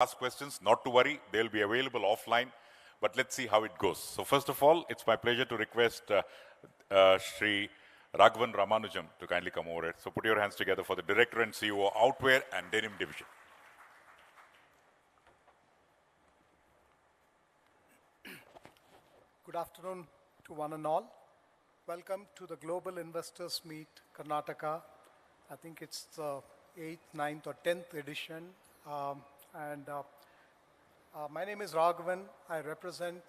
ask questions, not to worry, they'll be available offline, but let's see how it goes. So first of all, it's my pleasure to request Shri Raghavan Ramanujam to kindly come over here. So put your hands together for the Director and CEO of Outwear and Denim Division. Good afternoon to one and all. Welcome to the Global Investors Meet Karnataka. I think it's the 8th, 9th or 10th edition. My name is Raghavan. I represent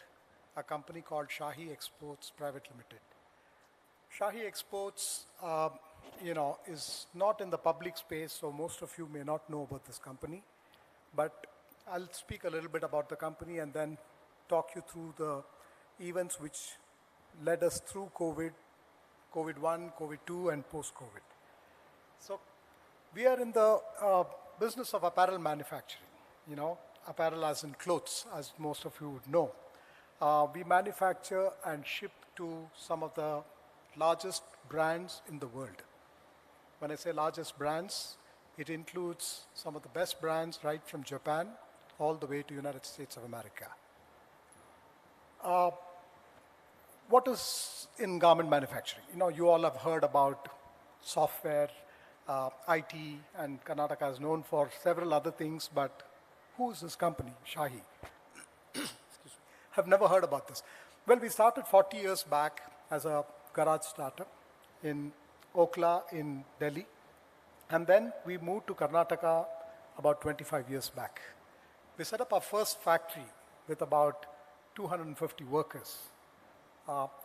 a company called Shahi Exports Private Limited. Shahi Exports, is not in the public space, so most of you may not know about this company. But I'll speak a little bit about the company and then talk you through the events which led us through COVID, COVID-1, COVID-2, and post-COVID. So we are in the business of apparel manufacturing, apparel as in clothes, as most of you would know. We manufacture and ship to some of the largest brands in the world. When I say largest brands, it includes some of the best brands right from Japan all the way to United States of America. What is in garment manufacturing? You all have heard about software, IT, and Karnataka is known for several other things, but who is this company, Shahi? Have never heard about this. Well, we started 40 years back as a garage startup in Okla in Delhi, and then we moved to Karnataka about 25 years back. We set up our first factory with about 250 workers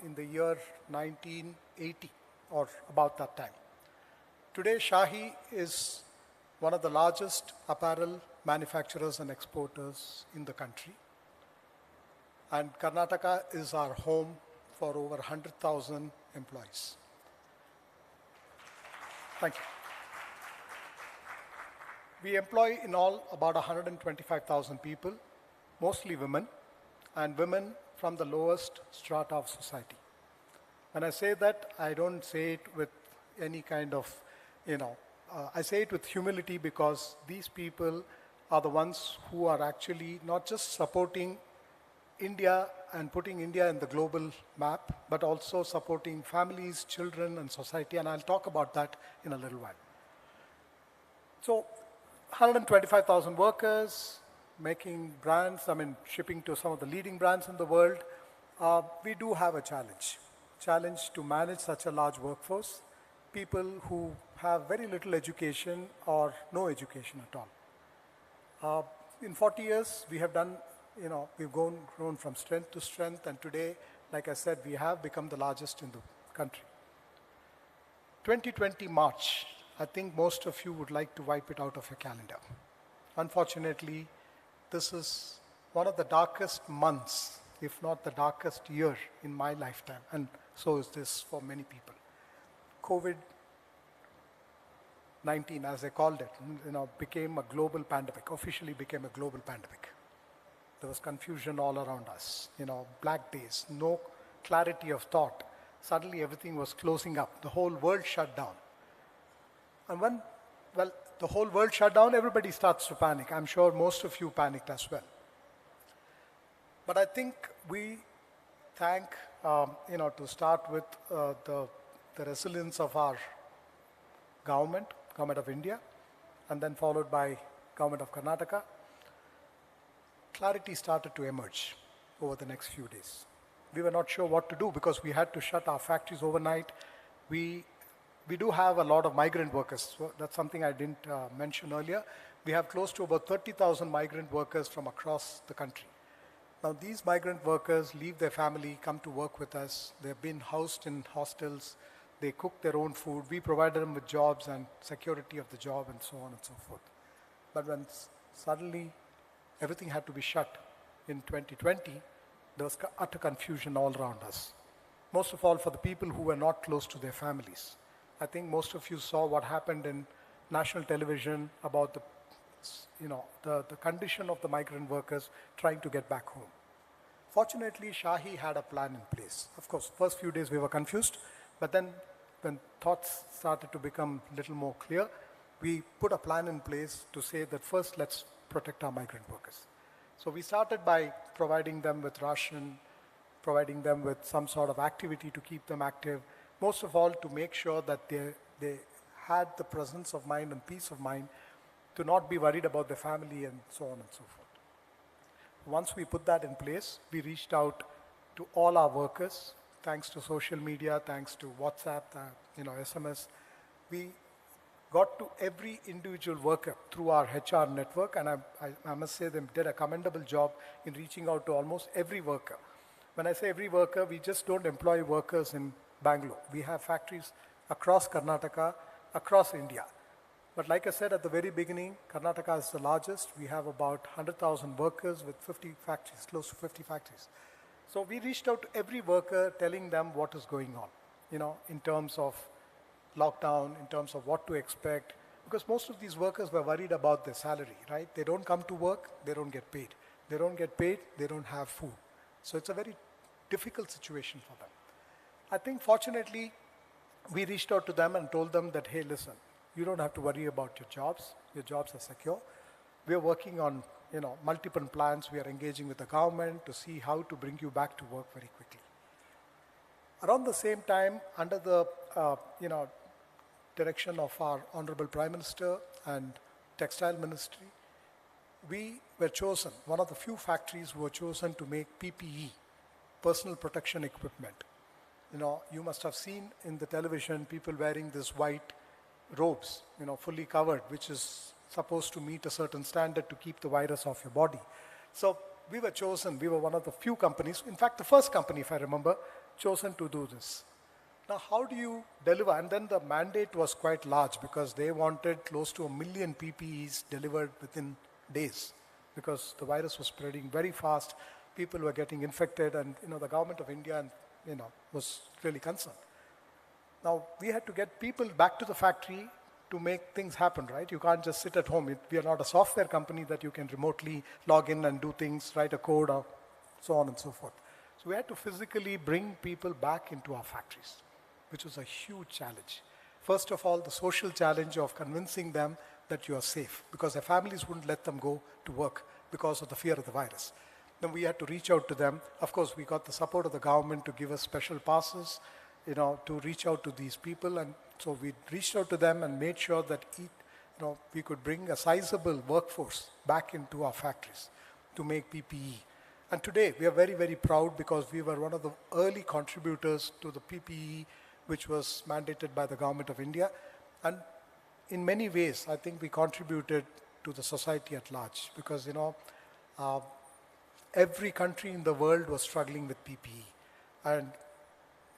in the year 1980 or about that time. Today, Shahi is one of the largest apparel manufacturers and exporters in the country. And Karnataka is our home for over 100,000 employees. Thank you. We employ in all about 125,000 people, mostly women, and women from the lowest strata of society. When I say that, I don't say it with any kind of, I say it with humility because these people are the ones who are actually not just supporting India and putting India in the global map, but also supporting families, children, and society, and I'll talk about that in a little while. So, 125,000 workers, making brands, shipping to some of the leading brands in the world. We do have a challenge to manage such a large workforce, people who have very little education or no education at all. In 40 years, we have done, we've grown from strength to strength, and today, like I said, we have become the largest in the country. 2020 March, I think most of you would like to wipe it out of your calendar. Unfortunately, this is one of the darkest months, if not the darkest year in my lifetime, and so is this for many people. COVID-19, as I called it, became a global pandemic, officially became a global pandemic. There was confusion all around us, black days, no clarity of thought. Suddenly everything was closing up. The whole world shut down. And when the whole world shut down, everybody starts to panic. I'm sure most of you panicked as well. But I think we thank, to start with the resilience of our government of India, and then followed by government of Karnataka. Clarity started to emerge over the next few days. We were not sure what to do because we had to shut our factories overnight. We do have a lot of migrant workers. So that's something I didn't mention earlier. We have close to about 30,000 migrant workers from across the country. Now, these migrant workers leave their family, come to work with us. They've been housed in hostels. They cook their own food. We provided them with jobs and security of the job and so on and so forth. But when suddenly everything had to be shut in 2020, there was utter confusion all around us. Most of all for the people who were not close to their families. I think most of you saw what happened in national television about the condition of the migrant workers trying to get back home. Fortunately, Shahi had a plan in place. Of course, first few days we were confused, but then when thoughts started to become a little more clear, we put a plan in place to say that first let's protect our migrant workers. So we started by providing them with ration, providing them with some sort of activity to keep them active, most of all to make sure that they had the presence of mind and peace of mind to not be worried about their family and so on and so forth. Once we put that in place, we reached out to all our workers, thanks to social media, thanks to WhatsApp, SMS. We got to every individual worker through our HR network, and I must say they did a commendable job in reaching out to almost every worker. When I say every worker, we just don't employ workers in Bangalore. We have factories across Karnataka, across India. But like I said at the very beginning, Karnataka is the largest. We have about 100,000 workers with 50 factories, close to 50 factories. So we reached out to every worker telling them what is going on, in terms of lockdown, in terms of what to expect, because most of these workers were worried about their salary, right? They don't come to work, they don't get paid. They don't get paid, they don't have food. So it's a very difficult situation for them. I think fortunately, we reached out to them and told them that, hey, listen, you don't have to worry about your jobs are secure. We are working on multiple plans. We are engaging with the government to see how to bring you back to work very quickly. Around the same time, under the direction of our Honorable Prime Minister and Textile Ministry, we were chosen, one of the few factories who were chosen to make PPE, personal protection equipment. You must have seen in the television people wearing this white robes, fully covered, which is supposed to meet a certain standard to keep the virus off your body. So we were chosen, we were one of the few companies, in fact the first company, if I remember, chosen to do this. Now how do you deliver? And then the mandate was quite large because they wanted close to 1 million PPEs delivered within days because the virus was spreading very fast, people were getting infected, and the government of India was really concerned. Now we had to get people back to the factory to make things happen, right? You can't just sit at home. We are not a software company that you can remotely log in and do things, write a code, or so on and so forth. So we had to physically bring people back into our factories, which was a huge challenge. First of all, the social challenge of convincing them that you are safe, because their families wouldn't let them go to work because of the fear of the virus. Then we had to reach out to them. Of course, we got the support of the government to give us special passes, to reach out to these people. And so we reached out to them and made sure that we could bring a sizable workforce back into our factories to make PPE. And today, we are very, very proud because we were one of the early contributors to the PPE, which was mandated by the government of India. And in many ways, I think we contributed to the society at large because, every country in the world was struggling with PPE. And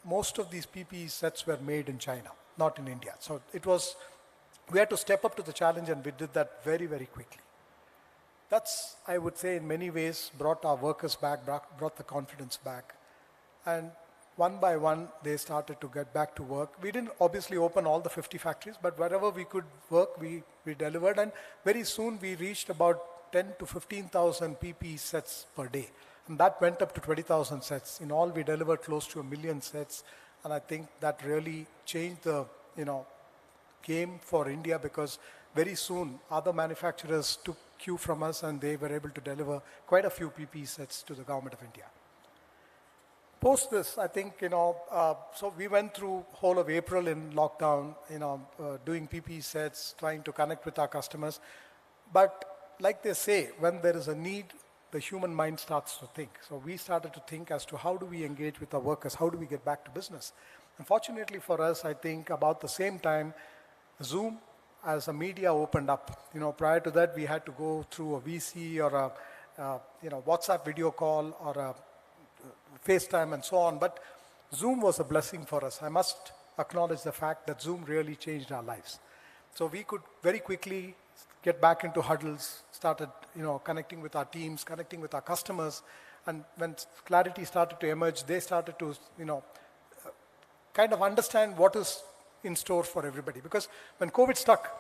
most of these PPE sets were made in China, not in India. So we had to step up to the challenge, and we did that very, very quickly. That's, I would say, in many ways, brought our workers back, brought the confidence back. And one by one, they started to get back to work. We didn't obviously open all the 50 factories, but wherever we could work, we delivered. And very soon, we reached about 10 to 15,000 PPE sets per day. And that went up to 20,000 sets. In all, we delivered close to 1 million sets. And I think that really changed the, game for India because very soon, other manufacturers took cue from us and they were able to deliver quite a few PPE sets to the government of India. Post this, I think, so we went through whole of April in lockdown, doing PPE sets, trying to connect with our customers. But like they say, when there is a need, the human mind starts to think. So we started to think as to how do we engage with our workers, how do we get back to business. Unfortunately for us, I think about the same time, Zoom as a media opened up. Prior to that, we had to go through a VC or a WhatsApp video call or a FaceTime and so on. But Zoom was a blessing for us. I must acknowledge the fact that Zoom really changed our lives. So we could very quickly get back into huddles, started connecting with our teams, connecting with our customers. And when clarity started to emerge, they started to kind of understand what is in store for everybody. Because when COVID struck,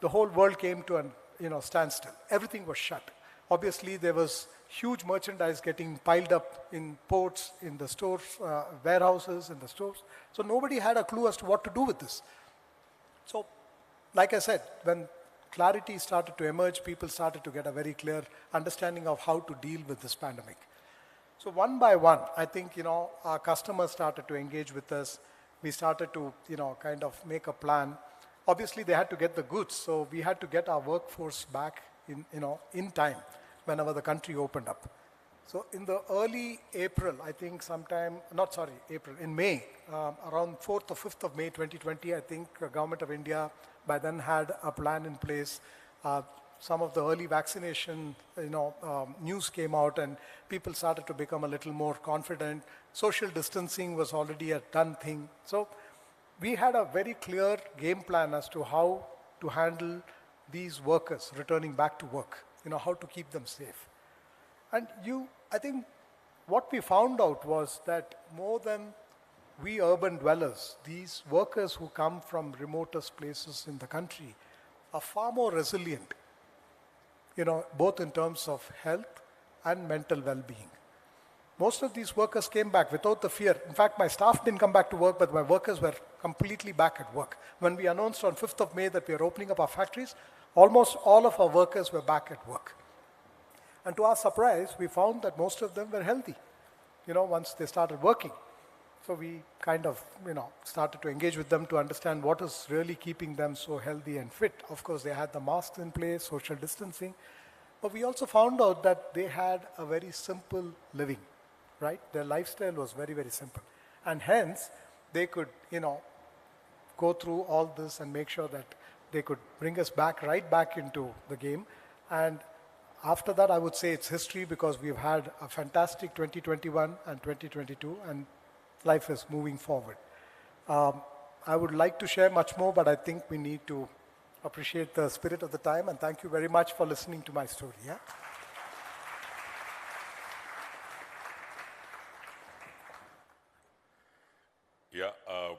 the whole world came to a standstill. Everything was shut. Obviously, there was huge merchandise getting piled up in ports, in the stores, warehouses, in the stores. So nobody had a clue as to what to do with this. So, like I said, when clarity started to emerge. People started to get a very clear understanding of how to deal with this pandemic. So one by one, I think, our customers started to engage with us. We started to, kind of make a plan. Obviously, they had to get the goods, so we had to get our workforce back in time whenever the country opened up. So in the early April, I think in May, around 4th or 5th of May 2020, I think the Government of India by then had a plan in place. Some of the early vaccination, news came out and people started to become a little more confident. Social distancing was already a done thing. So we had a very clear game plan as to how to handle these workers returning back to work, how to keep them safe. And I think what we found out was that more than we urban dwellers, these workers who come from remotest places in the country are far more resilient, both in terms of health and mental well-being. Most of these workers came back without the fear. In fact, my staff didn't come back to work, but my workers were completely back at work. When we announced on 5th of May that we are opening up our factories, almost all of our workers were back at work. And to our surprise, we found that most of them were healthy, once they started working. So we kind of, started to engage with them to understand what is really keeping them so healthy and fit. Of course, they had the masks in place, social distancing. But we also found out that they had a very simple living, right? Their lifestyle was very, very simple. And hence, they could, go through all this and make sure that they could bring us right back into the game. And after that, I would say it's history because we've had a fantastic 2021 and 2022, and life is moving forward. I would like to share much more, but I think we need to appreciate the spirit of the time, and thank you very much for listening to my story. Yeah?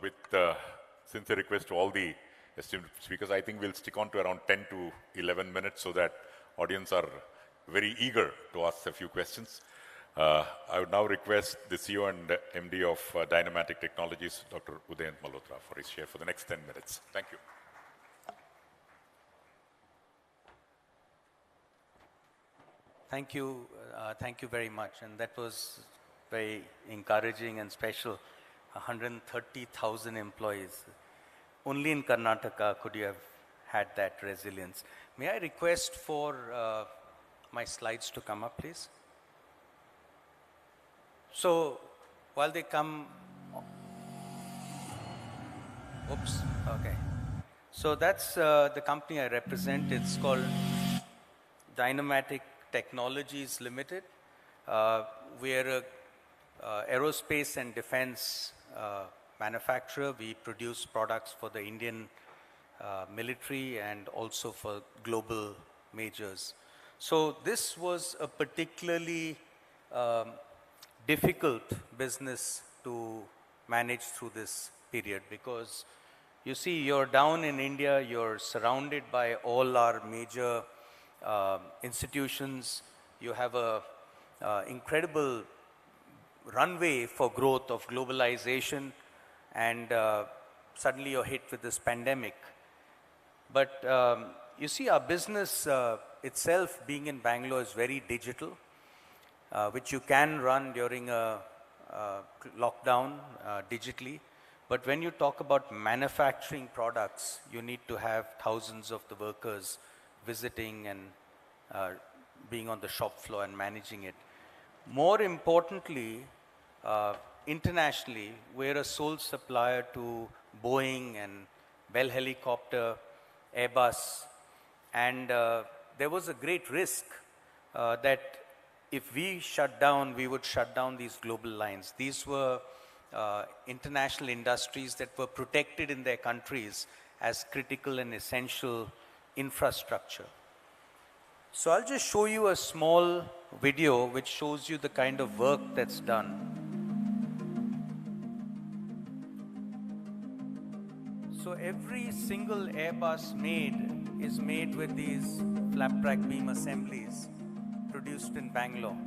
With sincere request to all the esteemed speakers, I think we'll stick on to around 10 to 11 minutes so that audience are very eager to ask a few questions. I would now request the CEO and MD of Dynamatic Technologies, Dr. Udayant Malhoutra, for his share for the next 10 minutes. Thank you. Thank you very much, and that was very encouraging and special. 130,000 employees. Only in Karnataka could you have had that resilience. May I request for my slides to come up, please? So, while they come, oops, okay. So that's the company I represent. It's called Dynamatic Technologies Limited. We're a aerospace and defense manufacturer. We produce products for the Indian military and also for global majors. So this was a particularly difficult business to manage through this period because you see, you're down in India, you're surrounded by all our major institutions. You have a incredible runway for growth of globalization, and suddenly you're hit with this pandemic. But you see, our business itself, being in Bangalore, is very digital, which you can run during a lockdown digitally. But when you talk about manufacturing products, you need to have thousands of the workers visiting and being on the shop floor and managing it. More importantly, internationally, we're a sole supplier to Boeing and Bell Helicopter, Airbus, and there was a great risk that if we shut down, we would shut down these global lines. These were international industries that were protected in their countries as critical and essential infrastructure. So I'll just show you a small video which shows you the kind of work that's done. So every single Airbus made is made with these flap rack beam assemblies produced in Bangalore.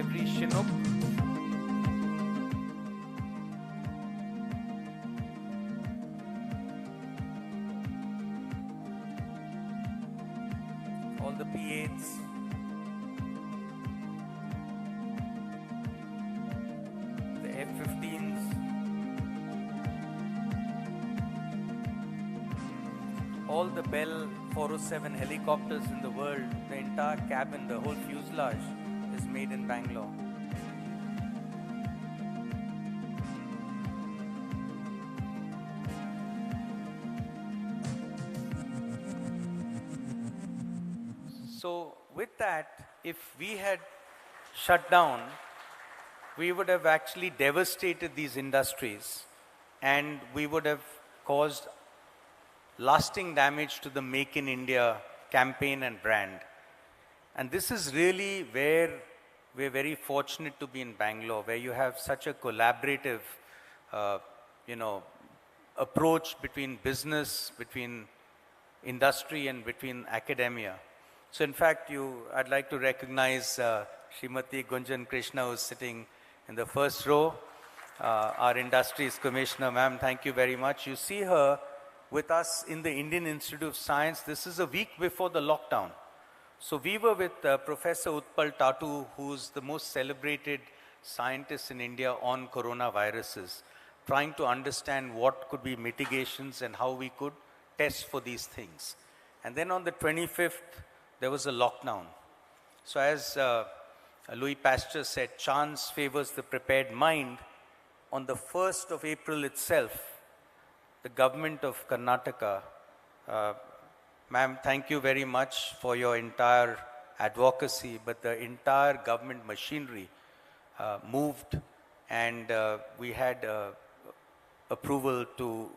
every Chinook. All the P8s. The F-15s. All the Bell 407 helicopters in the world, the entire cabin, the whole fuselage is made in Bangalore. So with that, if we had shut down, we would have actually devastated these industries and we would have caused lasting damage to the Make in India campaign and brand. And this is really where we're very fortunate to be in Bangalore, where you have such a collaborative, approach between business, between industry and between academia. So in fact, I'd like to recognize Srimati Gunjan Krishna, who's sitting in the first row, our industries commissioner. Ma'am, thank you very much. You see her with us in the Indian Institute of Science. This is a week before the lockdown. So we were with Professor Utpal Tatu, who's the most celebrated scientist in India on coronaviruses, trying to understand what could be mitigations and how we could test for these things. And then on the 25th, there was a lockdown. So as Louis Pasteur said, chance favors the prepared mind. On the 1st of April itself, the government of Karnataka, ma'am, thank you very much for your entire advocacy, but the entire government machinery moved and we had approval to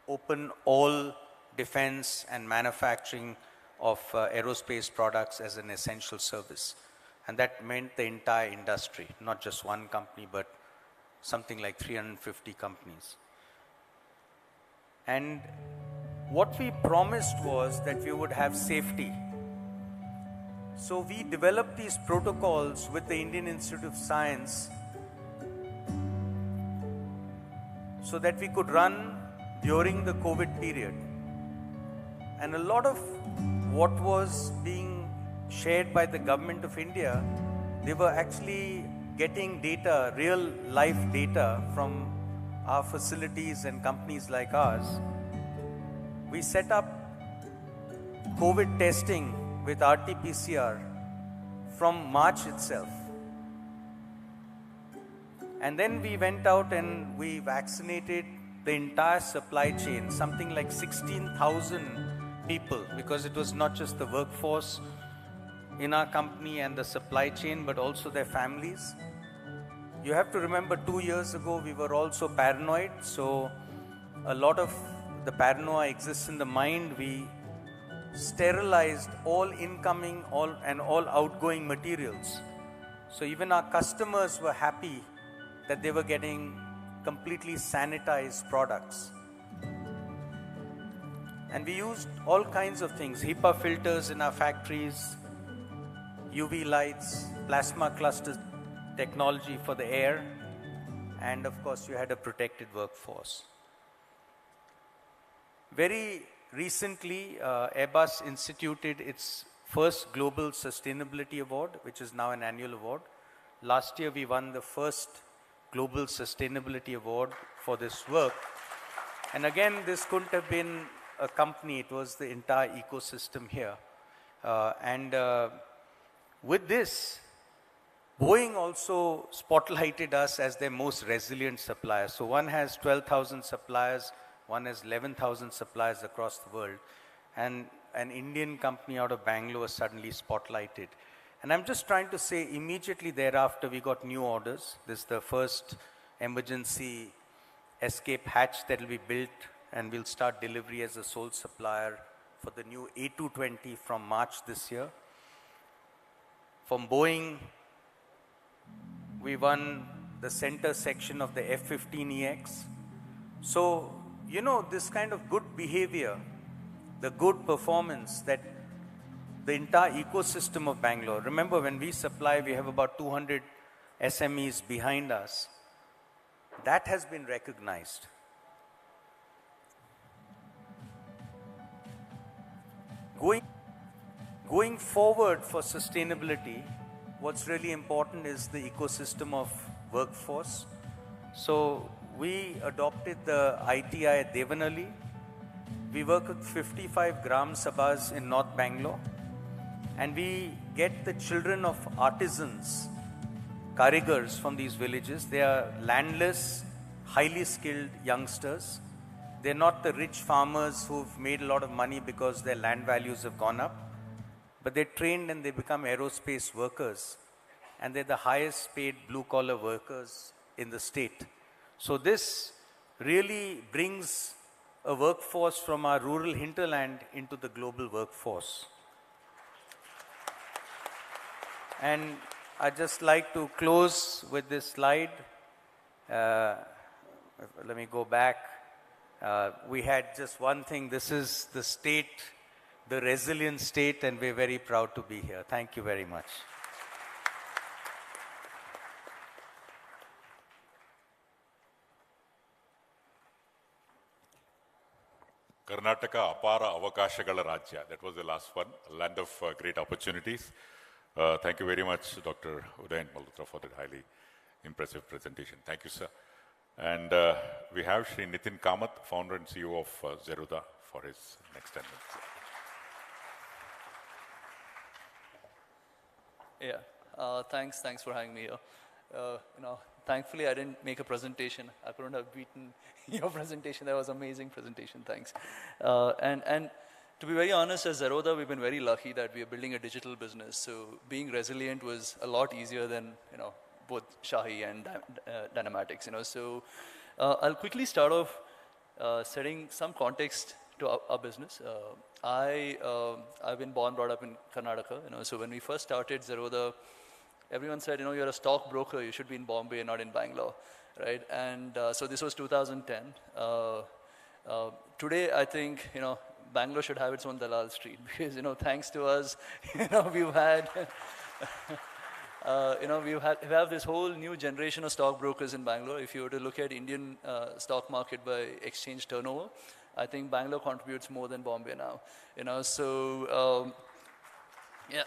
open all defense and manufacturing of aerospace products as an essential service. And that meant the entire industry, not just one company, but something like 350 companies. And what we promised was that we would have safety. So we developed these protocols with the Indian Institute of Science so that we could run during the COVID period. And a lot of what was being shared by the government of India, they were actually getting data, real life data from our facilities and companies like ours. We set up COVID testing with RT-PCR from March itself. And then we went out and we vaccinated the entire supply chain, something like 16,000 people, because it was not just the workforce in our company and the supply chain, but also their families. You have to remember 2 years ago, we were also paranoid. So a lot of the paranoia exists in the mind. We sterilized all incoming and all outgoing materials. So even our customers were happy that they were getting completely sanitized products. And we used all kinds of things, HEPA filters in our factories, UV lights, plasma cluster technology for the air, and of course you had a protected workforce. Very recently, Airbus instituted its first Global Sustainability Award, which is now an annual award. Last year we won the first Global Sustainability Award for this work. And again, this couldn't have been a company, it was the entire ecosystem here. With this, Boeing also spotlighted us as their most resilient supplier. So one has 12,000 suppliers, one has 11,000 suppliers across the world. And an Indian company out of Bangalore suddenly spotlighted. And I'm just trying to say, immediately thereafter, we got new orders. This is the first emergency escape hatch that will be built, and we'll start delivery as a sole supplier for the new A220 from March this year. From Boeing, we won the center section of the F-15EX. So, you know, this kind of good behavior, the good performance that the entire ecosystem of Bangalore. Remember, when we supply, we have about 200 SMEs behind us, that has been recognized. Going forward for sustainability, what's really important is the ecosystem of workforce. So we adopted the ITI Devanali. We work with 55 Gram Sabhas in North Bangalore, and we get the children of artisans, karigars from these villages. They are landless, highly skilled youngsters. They're not the rich farmers who've made a lot of money because their land values have gone up, but they're trained and they become aerospace workers, and they're the highest paid blue-collar workers in the state. So this really brings a workforce from our rural hinterland into the global workforce. And I'd just like to close with this slide. Let me go back. We had just one thing. This is the state, the resilient state, and we're very proud to be here. Thank you very much. Karnataka Apara Avakashagala Rajya. That was the last one, a land of great opportunities. Thank you very much, Dr. Udayant Malhoutra, for that highly impressive presentation. Thank you, sir. And we have Shri Nithin Kamath, founder and CEO of Zerodha, for his next 10 minutes. Yeah, thanks for having me here. Thankfully I didn't make a presentation. I couldn't have beaten your presentation. That was an amazing presentation. Thanks. And to be very honest, as Zerodha, we've been very lucky that we are building a digital business. So being resilient was a lot easier than both Shahi and Dynamatics. So I'll quickly start off setting some context to our business. I've been born, brought up in Karnataka. So when we first started Zerodha, everyone said, you're a stockbroker, you should be in Bombay and not in Bangalore, right? And so this was 2010. Today, I think, Bangalore should have its own Dalal Street because, thanks to us, we've had, we have this whole new generation of stockbrokers in Bangalore. If you were to look at Indian stock market by exchange turnover, I think Bangalore contributes more than Bombay now, so, yeah.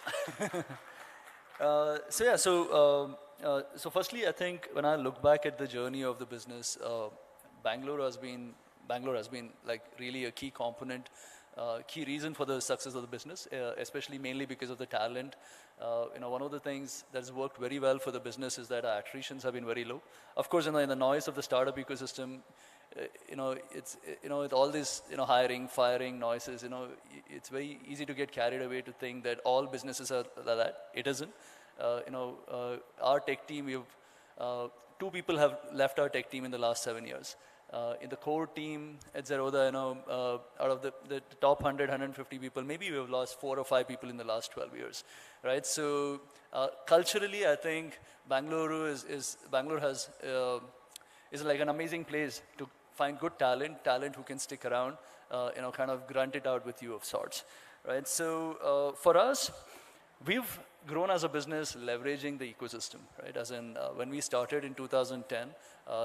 So firstly, I think when I look back at the journey of the business, Bangalore has been like really a key component, key reason for the success of the business, especially mainly because of the talent. One of the things that has worked very well for the business is that our attritions have been very low. Of course, in the noise of the startup ecosystem, it's with all this hiring, firing noises, it's very easy to get carried away to think that all businesses are like that. It isn't. Our tech team, two people have left our tech team in the last 7 years. In the core team at Zerodha, out of the top 100, 150 people, maybe we've lost 4 or 5 people in the last 12 years, right? So culturally, I think Bangalore is like an amazing place to find good talent who can stick around, kind of grunt it out with you of sorts, right? So for us, we've grown as a business leveraging the ecosystem, right? As in, when we started in 2010,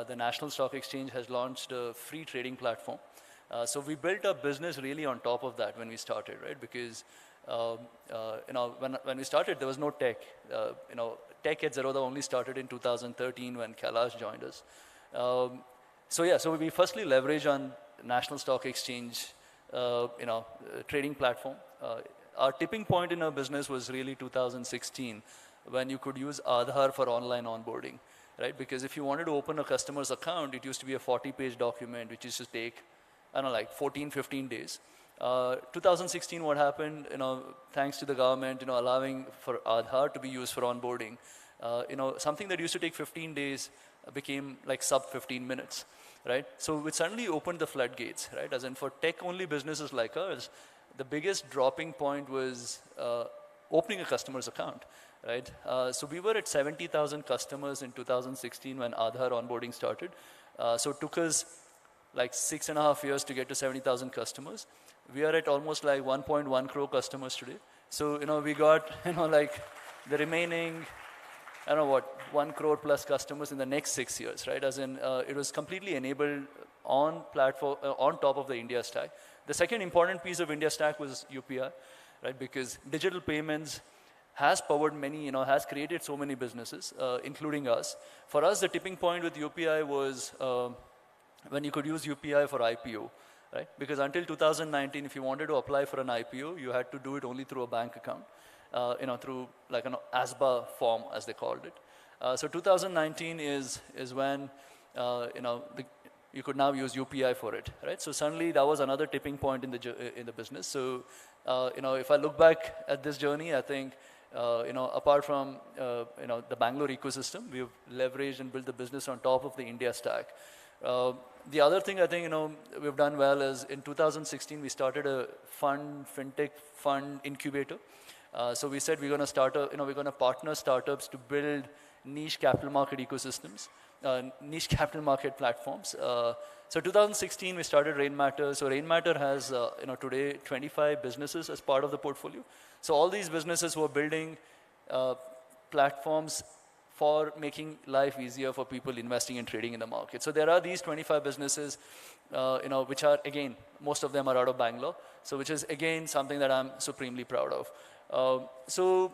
the National Stock Exchange has launched a free trading platform. So we built our business really on top of that when we started, right? Because, when we started, there was no tech. Tech at Zerodha only started in 2013 when Kailash joined us. So we firstly leverage on National Stock Exchange, trading platform. Our tipping point in our business was really 2016 when you could use Aadhaar for online onboarding, right? Because if you wanted to open a customer's account, it used to be a 40-page document, which used to take, like 14, 15 days. 2016, what happened, thanks to the government, allowing for Aadhaar to be used for onboarding, something that used to take 15 days became like sub 15 minutes, right? So it suddenly opened the floodgates, right? As in for tech-only businesses like ours, the biggest dropping point was opening a customer's account, right? So we were at 70,000 customers in 2016 when Aadhaar onboarding started. So it took us like 6.5 years to get to 70,000 customers. We are at almost like 1.1 crore customers today. So, we got, like the remaining I don't know what, 1 crore plus customers in the next 6 years, right? As in, it was completely enabled on platform, on top of the India stack. The second important piece of India stack was UPI, right? Because digital payments has powered many, has created so many businesses, including us. For us, the tipping point with UPI was when you could use UPI for IPO, right? Because until 2019, if you wanted to apply for an IPO, you had to do it only through a bank account, through like an ASBA form, as they called it. So 2019 is when, you could now use UPI for it, right? So suddenly that was another tipping point in the business. So, if I look back at this journey, I think, apart from, the Bangalore ecosystem, we've leveraged and built the business on top of the India stack. The other thing I think, we've done well is in 2016, we started a fintech fund incubator. So we said we're going to we're going to partner startups to build niche capital market ecosystems, niche capital market platforms. So 2016, we started Rainmatter. So Rainmatter has, today 25 businesses as part of the portfolio. So all these businesses who are building platforms for making life easier for people investing and trading in the market. So there are these 25 businesses, which are, again, most of them are out of Bangalore. So which is, again, something that I'm supremely proud of. So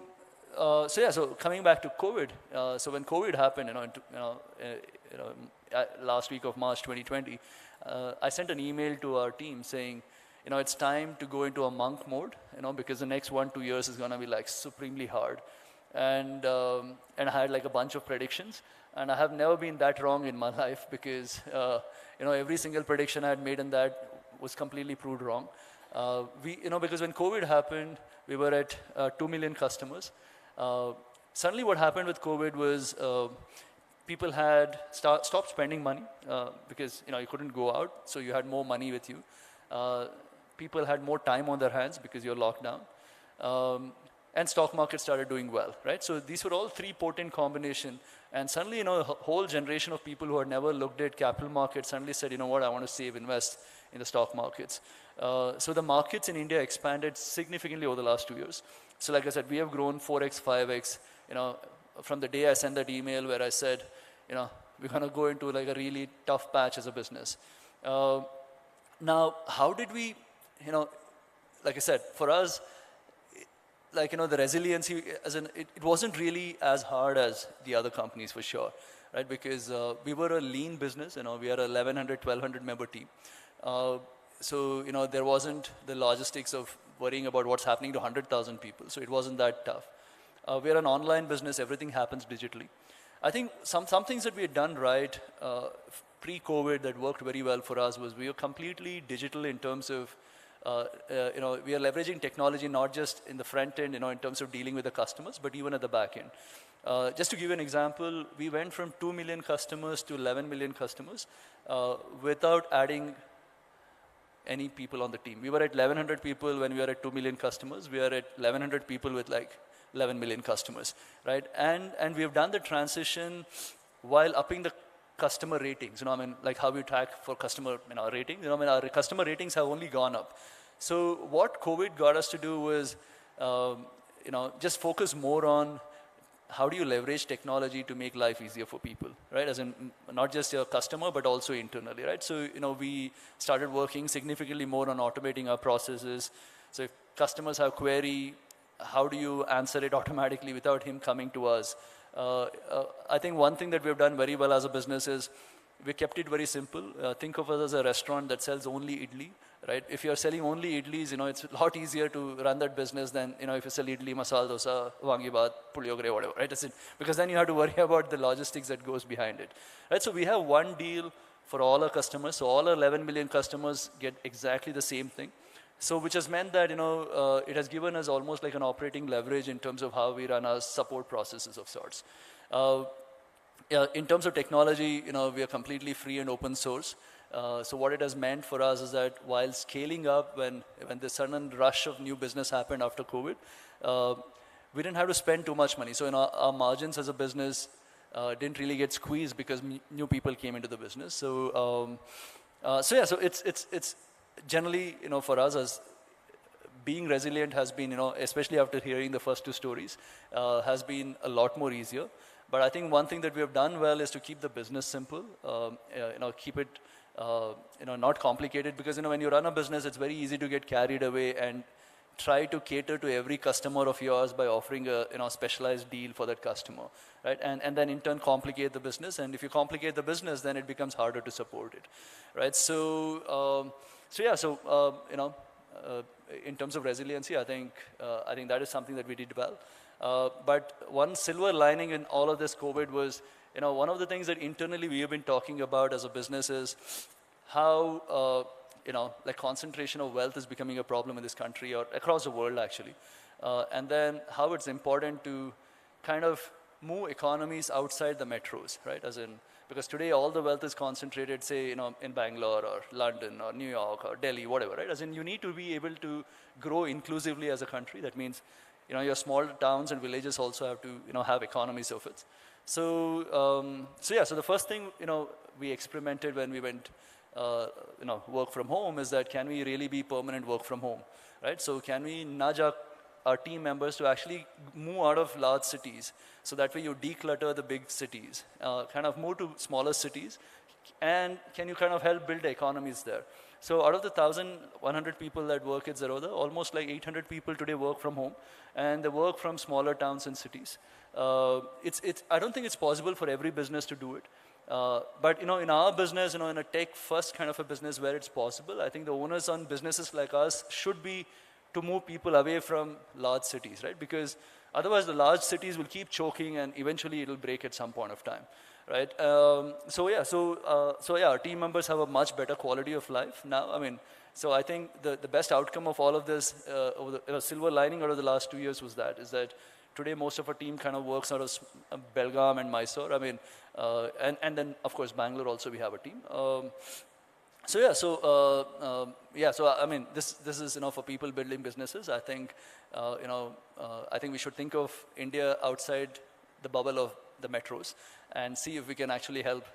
coming back to COVID, so when COVID happened, last week of March 2020, I sent an email to our team saying, it's time to go into a monk mode, because the next 1-2 years is going to be like supremely hard. And I had like a bunch of predictions, and I have never been that wrong in my life because, every single prediction I had made in that was completely proved wrong. Because when COVID happened, we were at 2 million customers. Suddenly what happened with COVID was people had stopped spending money because you couldn't go out, so you had more money with you. People had more time on their hands because you're locked down. And stock market started doing well, right? So these were all three potent combination. And suddenly, a whole generation of people who had never looked at capital markets suddenly said, I want to save, invest in the stock markets. So the markets in India expanded significantly over the last 2 years. So like I said, we have grown 4x, 5x, from the day I sent that email where I said, we're going to go into like a really tough patch as a business. Now, how did we, like I said, for us, the resiliency, it wasn't really as hard as the other companies for sure, right? Because we were a lean business, we are a 1,100, 1,200 member team. So, there wasn't the logistics of worrying about what's happening to 100,000 people. So it wasn't that tough. We're an online business, everything happens digitally. I think some things that we had done right pre-COVID that worked very well for us was we were completely digital in terms of we are leveraging technology not just in the front end, in terms of dealing with the customers, but even at the back end. Just to give you an example, we went from 2 million customers to 11 million customers without adding any people on the team. We were at 1,100 people when we were at 2 million customers. We are at 1,100 people with like 11 million customers, right? And we have done the transition while upping the customer ratings. Like how we track for customer ratings. Our customer ratings have only gone up. So what COVID got us to do was, just focus more on how do you leverage technology to make life easier for people, right? As in not just your customer, but also internally, right? So, we started working significantly more on automating our processes. So if customers have query, how do you answer it automatically without him coming to us? I think one thing that we've done very well as a business is we kept it very simple. Think of us as a restaurant that sells only idli, right? If you're selling only idlis, it's a lot easier to run that business than, if you sell idli, masala dosa, wangi bhat, puliyogre, whatever, right? Because then you have to worry about the logistics that goes behind it, right? So we have one deal for all our customers. So all our 11 million customers get exactly the same thing. So which has meant that, it has given us almost like an operating leverage in terms of how we run our support processes of sorts. In terms of technology, we are completely free and open source. So what it has meant for us is that while scaling up, when the sudden rush of new business happened after COVID, we didn't have to spend too much money. So our margins as a business didn't really get squeezed because new people came into the business. So it's generally, for us as being resilient has been, especially after hearing the first two stories, has been a lot more easier. But I think one thing that we have done well is to keep the business simple, keep it not complicated, because when you run a business, it's very easy to get carried away and try to cater to every customer of yours by offering a specialized deal for that customer, right? And then in turn complicate the business. And if you complicate the business, then it becomes harder to support it, right? In terms of resiliency, I think that is something that we did well. But one silver lining in all of this COVID was, one of the things that internally we have been talking about as a business is how concentration of wealth is becoming a problem in this country or across the world actually. And then how it's important to kind of move economies outside the metros, right? Because today all the wealth is concentrated, say, in Bangalore or London or New York or Delhi, whatever, right? You need to be able to grow inclusively as a country. That means, your small towns and villages also have to, have economies of it. So the first thing, we experimented when we went work from home is that can we really be permanent work from home, right? So can we nudge our team members to actually move out of large cities so that way you declutter the big cities, kind of move to smaller cities, and can you kind of help build the economies there? So out of the 1,100 people that work at Zerodha, almost like 800 people today work from home, and they work from smaller towns and cities. I don't think it's possible for every business to do it. But in our business, in a tech-first kind of a business where it's possible, I think the onus on businesses like us should be to move people away from large cities, right? Because otherwise the large cities will keep choking and eventually it'll break at some point of time, right? Our team members have a much better quality of life now. So I think the best outcome of all of this, silver lining out of the last 2 years is that today most of our team kind of works out of Belgaum and Mysore. And then of course Bangalore also we have a team. This is for people building businesses. I think we should think of India outside the bubble of the metros and see if we can actually help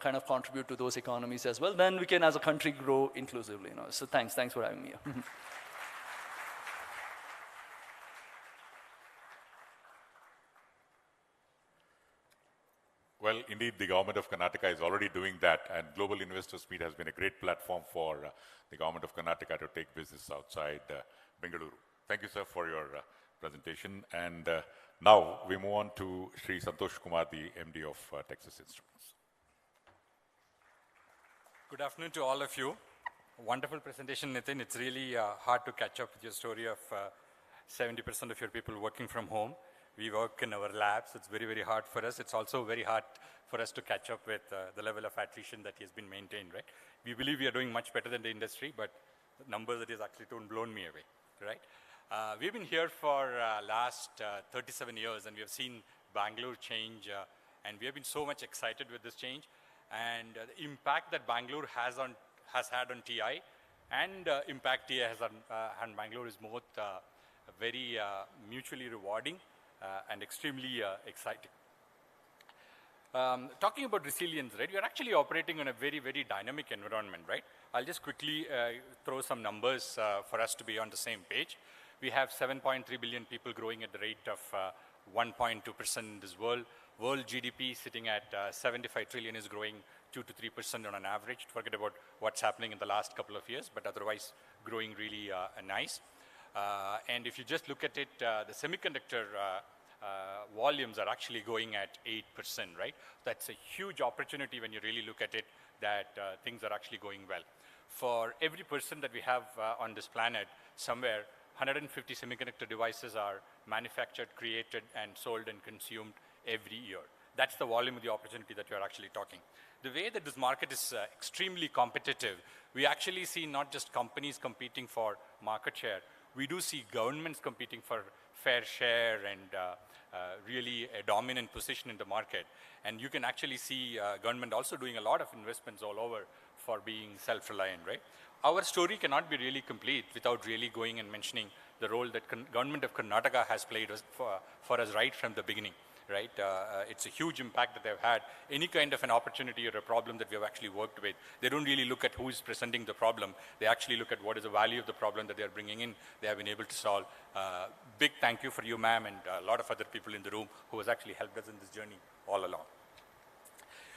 kind of contribute to those economies as well. Then we can as a country grow inclusively. So thanks for having me here. Well, indeed, the government of Karnataka is already doing that, and Global Investors Meet has been a great platform for the government of Karnataka to take business outside Bengaluru. Thank you, sir, for your presentation. And now we move on to Shri Santhosh Kumar, the MD of Texas Instruments. Good afternoon to all of you. Wonderful presentation, Nithin. It's really hard to catch up with your story of 70% of your people working from home. We work in our labs. It's very, very hard for us. It's also very hard for us to catch up with the level of attrition that has been maintained, right? We believe we are doing much better than the industry, but the numbers that is actually blown me away, right? We've been here for last 37 years, and we have seen Bangalore change, and we have been so much excited with this change. And the impact that Bangalore has had on TI and impact TI has on Bangalore is both very mutually rewarding and extremely exciting. Talking about resilience, right? We are actually operating in a very, very dynamic environment, right? I'll just quickly throw some numbers for us to be on the same page. We have 7.3 billion people growing at the rate of 1.2% in this world. World GDP sitting at 75 trillion is growing 2 to 3% on an average. Forget about what's happening in the last couple of years, but otherwise growing really nice. And if you just look at it, the semiconductor volumes are actually going at 8%, right? That's a huge opportunity when you really look at it, that things are actually going well. For every person that we have on this planet, somewhere 150 semiconductor devices are manufactured, created, and sold and consumed every year. That's the volume of the opportunity that you're actually talking. The way that this market is extremely competitive, we actually see not just companies competing for market share, we do see governments competing for fair share and really a dominant position in the market. And you can actually see government also doing a lot of investments all over for being self-reliant, right? Our story cannot be really complete without really going and mentioning the role that government of Karnataka has played for us right from the beginning. right? It's a huge impact that they've had. Any kind of an opportunity or a problem that we have actually worked with, they don't really look at who is presenting the problem. They actually look at what is the value of the problem that they're bringing in. They have been able to solve. Big thank you for you, ma'am, and a lot of other people in the room who has actually helped us in this journey all along.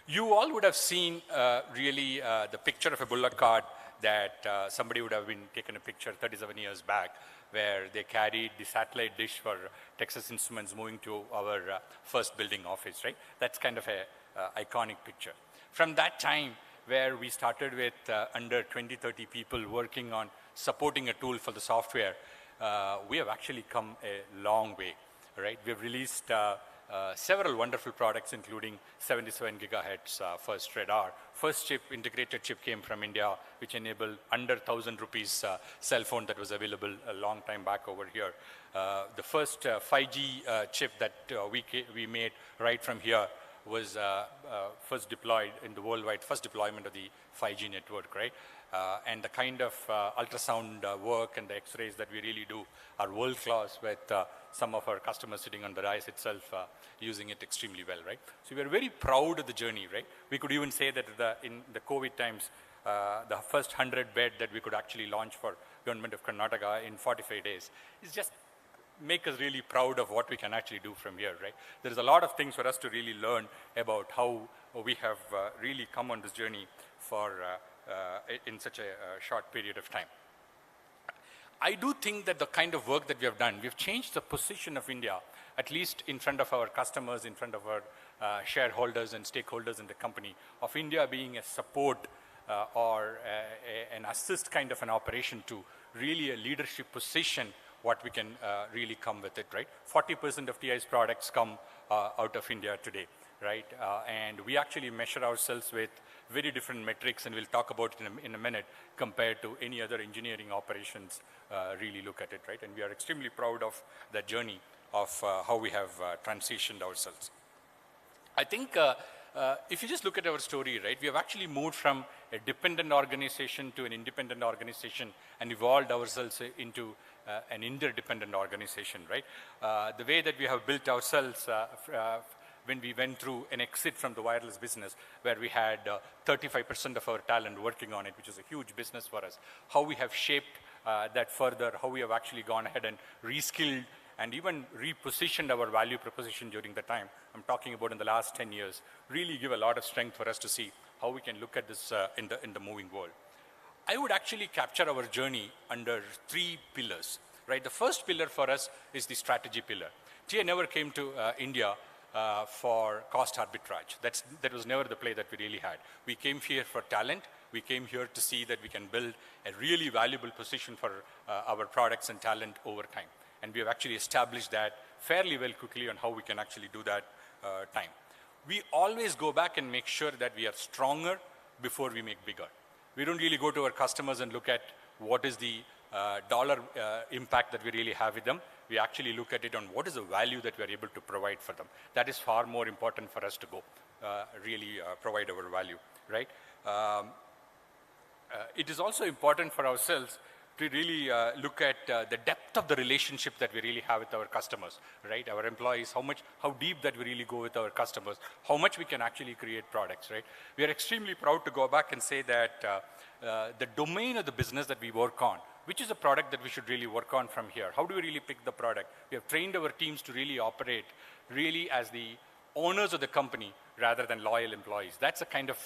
You all would have seen really the picture of a bullock cart that somebody would have been taken a picture 37 years back, where they carried the satellite dish for Texas Instruments moving to our first building office, right? That's kind of a iconic picture. From that time, where we started with under 20, 30 people working on supporting a tool for the software, we have actually come a long way, right? We've released several wonderful products, including 77 gigahertz first radar. First chip, integrated chip, came from India, which enabled under 1,000 rupees cell phone that was available a long time back over here. The first 5G chip that we made right from here was first deployed in the worldwide first deployment of the 5G network, right? And the kind of ultrasound work and the X-rays that we really do are world class, with some of our customers sitting on the rise itself using it extremely well, right? So we are very proud of the journey, right? We could even say that in the COVID times, the first 100 bed that we could actually launch for government of Karnataka in 45 days is just make us really proud of what we can actually do from here, right? There is a lot of things for us to really learn about how we have really come on this journey for in such a short period of time. I do think that the kind of work that we have done, we've changed the position of India, at least in front of our customers, in front of our shareholders and stakeholders in the company, of India being a support or an assist kind of an operation to really a leadership position, what we can really come with it, right? 40% of TI's products come out of India today, right? And we actually measure ourselves with very different metrics, and we'll talk about it in a minute, compared to any other engineering operations really look at it, right? And we are extremely proud of that journey of how we have transitioned ourselves. I think if you just look at our story, right, we have actually moved from a dependent organization to an independent organization and evolved ourselves into an interdependent organization, right? The way that we have built ourselves when we went through an exit from the wireless business, where we had 35% of our talent working on it, which is a huge business for us, how we have shaped that further, how we have actually gone ahead and reskilled and even repositioned our value proposition during the time I'm talking about in the last 10 years, really give a lot of strength for us to see how we can look at this in the moving world. I would actually capture our journey under 3 pillars, right? The first pillar for us is the strategy pillar. TI never came to India for cost arbitrage. That was never the play that we really had. We came here for talent. We came here to see that we can build a really valuable position for our products and talent over time. And we have actually established that fairly well quickly on how we can actually do that time. We always go back and make sure that we are stronger before we make bigger. We don't really go to our customers and look at what is the dollar impact that we really have with them. We actually look at it on what is the value that we are able to provide for them. That is far more important for us to go really provide our value, right? It is also important for ourselves to really look at the depth of the relationship that we really have with our customers, right? Our employees, how deep that we really go with our customers, how much we can actually create products, right? We are extremely proud to go back and say that the domain of the business that we work on, which is a product that we should really work on from here? How do we really pick the product? We have trained our teams to really operate really as the owners of the company rather than loyal employees. That's the kind of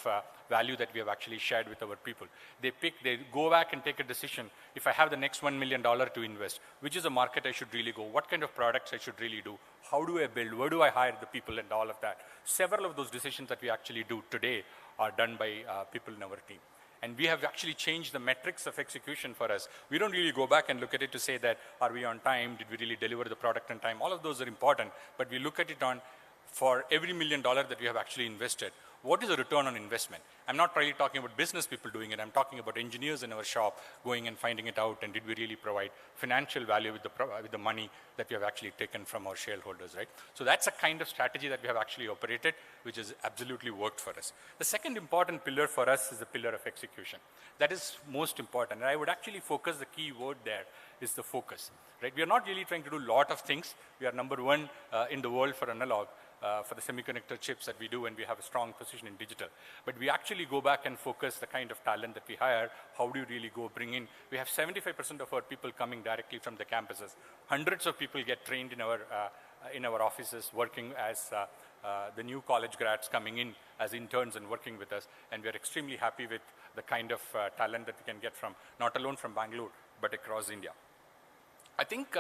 value that we have actually shared with our people. They go back and take a decision. If I have the next $1 million to invest, which is a market I should really go? What kind of products I should really do? How do I build? Where do I hire the people and all of that? Several of those decisions that we actually do today are done by people in our team. And we have actually changed the metrics of execution for us. We don't really go back and look at it to say that, are we on time? Did we really deliver the product on time? All of those are important, but we look at it on, for every $1 million that we have actually invested, what is the return on investment? I'm not really talking about business people doing it. I'm talking about engineers in our shop going and finding it out, and did we really provide financial value with the money that we have actually taken from our shareholders, right? So that's a kind of strategy that we have actually operated, which has absolutely worked for us. The second important pillar for us is the pillar of execution. That is most important, and I would actually focus, the key word there is the focus, right? We are not really trying to do a lot of things. We are number one in the world for analog, for the semiconductor chips that we do, and we have a strong position in digital. But we actually go back and focus the kind of talent that we hire. How do you really go bring in? We have 75% of our people coming directly from the campuses. Hundreds of people get trained in our offices, working as the new college grads coming in as interns and working with us. And we are extremely happy with the kind of talent that we can get from, not alone from Bangalore, but across India. I think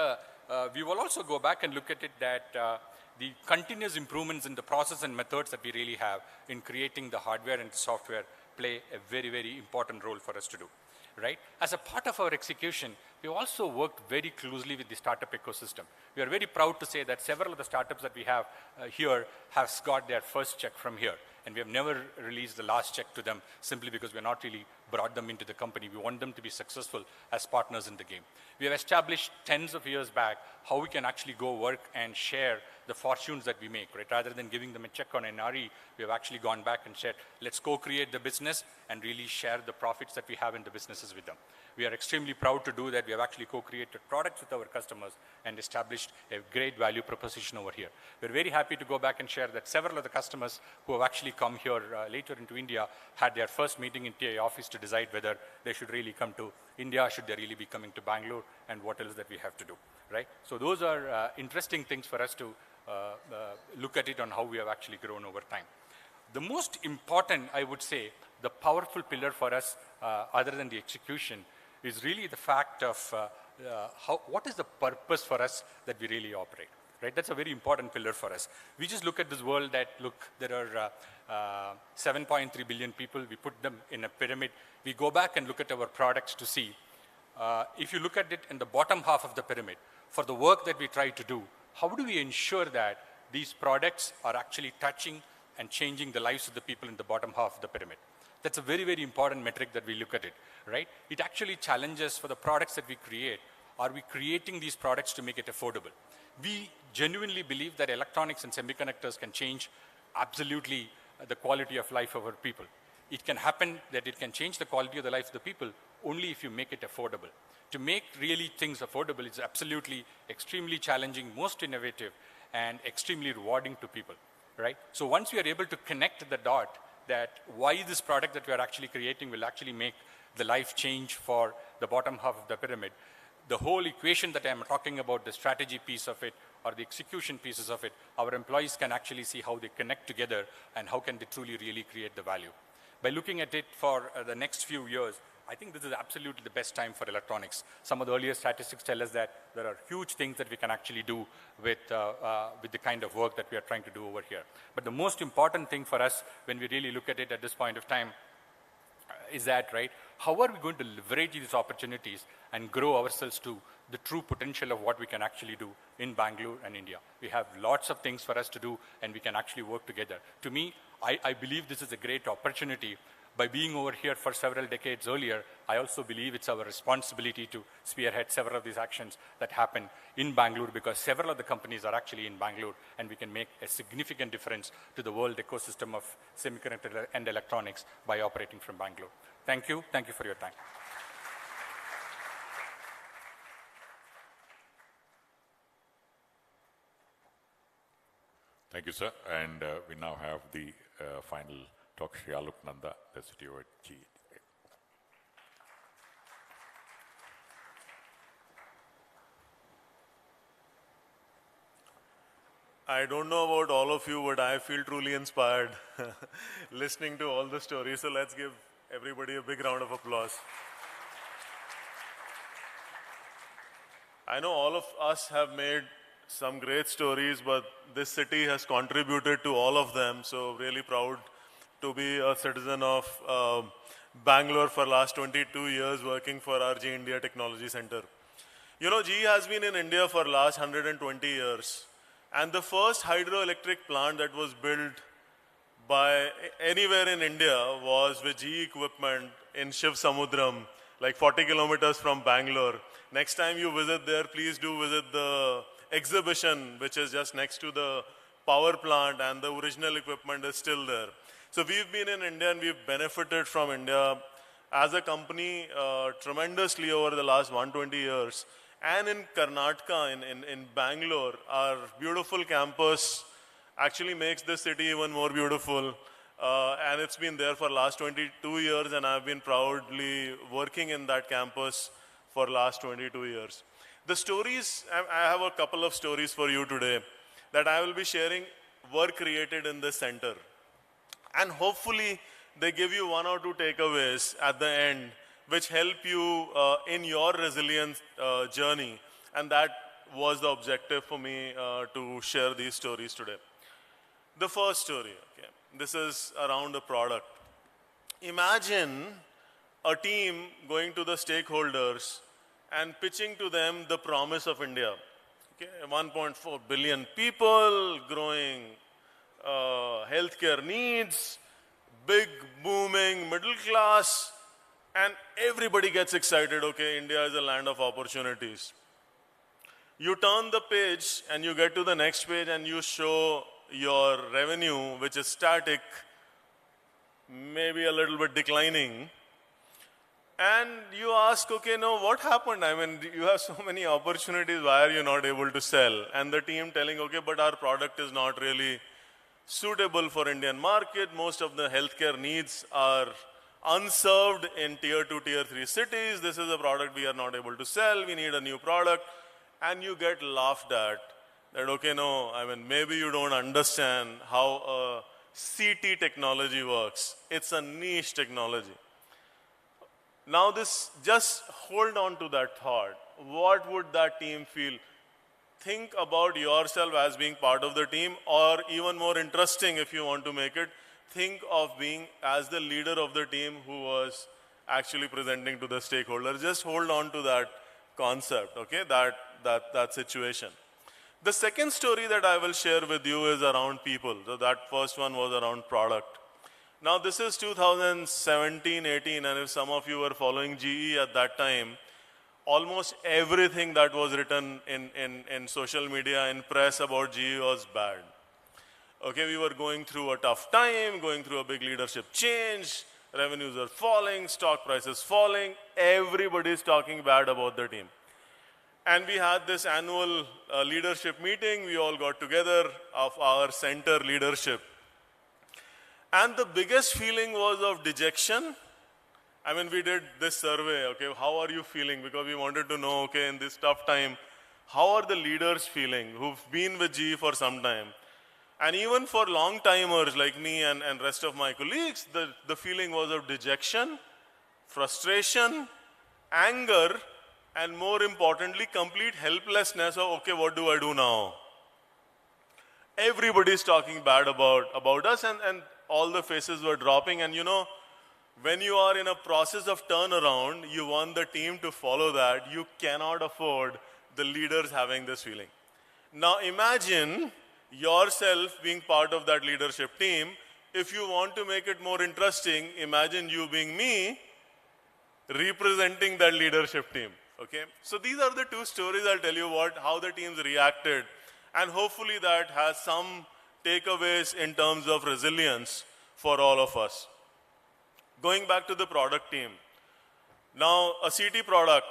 we will also go back and look at it that the continuous improvements in the process and methods that we really have in creating the hardware and the software play a very, very important role for us to do, right? As a part of our execution, we also worked very closely with the startup ecosystem. We are very proud to say that several of the startups that we have here have got their first check from here. And we have never released the last check to them simply because we have not really brought them into the company. We want them to be successful as partners in the game. We have established tens of years back how we can actually go work and share the fortunes that we make, right? Rather than giving them a check on NRE, we have actually gone back and said, let's co-create the business and really share the profits that we have in the businesses with them. We are extremely proud to do that. We have actually co-created products with our customers and established a great value proposition over here. We're very happy to go back and share that several of the customers who have actually come here later into India had their first meeting in TI office to decide whether they should really come to India, should they really be coming to Bangalore, and what else that we have to do, right? So those are interesting things for us to look at it on how we have actually grown over time. The most important, I would say, the powerful pillar for us, other than the execution, is really the fact of what is the purpose for us that we really operate, right? That's a very important pillar for us. We just look at this world that, look, there are 7.3 billion people. We put them in a pyramid. We go back and look at our products to see. If you look at it in the bottom half of the pyramid, for the work that we try to do, how do we ensure that these products are actually touching and changing the lives of the people in the bottom half of the pyramid? That's a very, very important metric that we look at it, right? It actually challenges for the products that we create. Are we creating these products to make it affordable? We genuinely believe that electronics and semiconductors can change absolutely the quality of life of our people. It can happen that it can change the quality of the life of the people only if you make it affordable. To make really things affordable is absolutely extremely challenging, most innovative, and extremely rewarding to people, right? So once we are able to connect the dot that why this product that we are actually creating will actually make the life change for the bottom half of the pyramid, the whole equation that I'm talking about, the strategy piece of it or the execution pieces of it, our employees can actually see how they connect together and how can they truly really create the value. By looking at it for the next few years, I think this is absolutely the best time for electronics. Some of the earlier statistics tell us that there are huge things that we can actually do with the kind of work that we are trying to do over here. But the most important thing for us when we really look at it at this point of time is that, right, how are we going to leverage these opportunities and grow ourselves to the true potential of what we can actually do in Bangalore and India? We have lots of things for us to do and we can actually work together. To me, I believe this is a great opportunity. By being over here for several decades earlier, I also believe it's our responsibility to spearhead several of these actions that happen in Bangalore because several of the companies are actually in Bangalore and we can make a significant difference to the world ecosystem of semiconductor and electronics by operating from Bangalore. Thank you. Thank you for your time. Thank you, sir. And we now have the final talk, Shri Alok Nanda, the CTO at GE. I don't know about all of you, but I feel truly inspired listening to all the stories. So let's give everybody a big round of applause. I know all of us have made some great stories, but this city has contributed to all of them. So really proud to be a citizen of Bangalore for last 22 years working for our GE India Technology Center. You know, GE has been in India for last 120 years. And the first hydroelectric plant that was built by anywhere in India was with GE equipment in Shiv Samudram, like 40 kilometers from Bangalore. Next time you visit there, please do visit the exhibition, which is just next to the power plant, and the original equipment is still there. So we've been in India and we've benefited from India as a company tremendously over the last 120 years. And in Karnataka, in Bangalore, our beautiful campus actually makes this city even more beautiful. And it's been there for last 22 years, and I've been proudly working in that campus for last 22 years. The stories, I have a couple of stories for you today that I will be sharing were created in this center. And hopefully they give you one or two takeaways at the end which help you in your resilience journey. And that was the objective for me to share these stories today. The first story, okay, this is around a product. Imagine a team going to the stakeholders and pitching to them the promise of India. Okay, 1.4 billion people, growing healthcare needs, big booming middle class, and everybody gets excited, okay, India is a land of opportunities. You turn the page and you get to the next page and you show your revenue, which is static, maybe a little bit declining. And you ask, okay, no, what happened? I mean, you have so many opportunities, why are you not able to sell? And the team telling, okay, but our product is not really suitable for Indian market. Most of the healthcare needs are unserved in tier 2, tier 3 cities. This is a product we are not able to sell. We need a new product. And you get laughed at that, okay, no, I mean, maybe you don't understand how a CT technology works. It's a niche technology. Now this, just hold on to that thought. What would that team feel? Think about yourself as being part of the team, or even more interesting if you want to make it, think of being as the leader of the team who was actually presenting to the stakeholders. Just hold on to that concept, okay, that situation. The second story that I will share with you is around people. So that first one was around product. Now this is 2017-18, and if some of you were following GE at that time, almost everything that was written in social media, in press about GE was bad. Okay, we were going through a tough time, going through a big leadership change, revenues are falling, stock prices falling, everybody's talking bad about the team. And we had this annual leadership meeting, we all got together of our center leadership. And the biggest feeling was of dejection. I mean, we did this survey, okay, how are you feeling? Because we wanted to know, okay, in this tough time, how are the leaders feeling who've been with GE for some time? And even for long timers like me and rest of my colleagues, the feeling was of dejection, frustration, anger, and more importantly, complete helplessness of, okay, what do I do now? Everybody's talking bad about us, and all the faces were dropping. And you know, when you are in a process of turnaround, you want the team to follow that. You cannot afford the leaders having this feeling. Now imagine yourself being part of that leadership team. If you want to make it more interesting, imagine you being me representing that leadership team. Okay? So these are the two stories. I'll tell you how the teams reacted, and hopefully that has some takeaways in terms of resilience for all of us. Going back to the product team. Now, a CT product,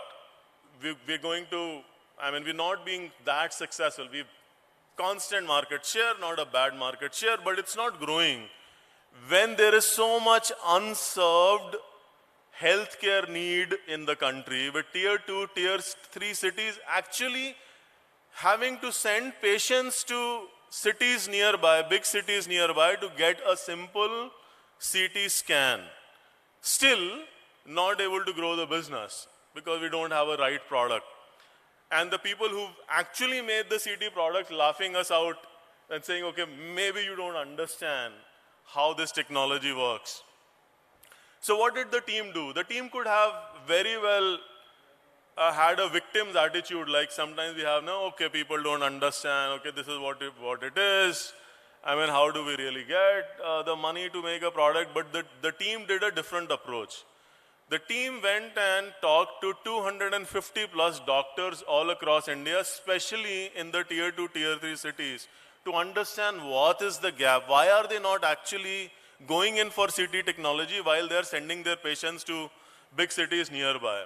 we're going to, I mean, we're not being that successful. We've constant market share, not a bad market share, but it's not growing. When there is so much unserved healthcare need in the country, with tier 2, tier 3 cities actually having to send patients to cities nearby, big cities nearby, to get a simple CT scan. Still not able to grow the business because we don't have a right product. And the people who actually made the CT product laughing us out and saying, okay, maybe you don't understand how this technology works. So what did the team do? The team could have very well had a victim's attitude, like sometimes we have, no, okay, people don't understand, okay, this is what it is. I mean, how do we really get the money to make a product? But the team did a different approach. The team went and talked to 250 plus doctors all across India, especially in the tier 2, tier 3 cities, to understand what is the gap. Why are they not actually going in for CT technology while they're sending their patients to big cities nearby?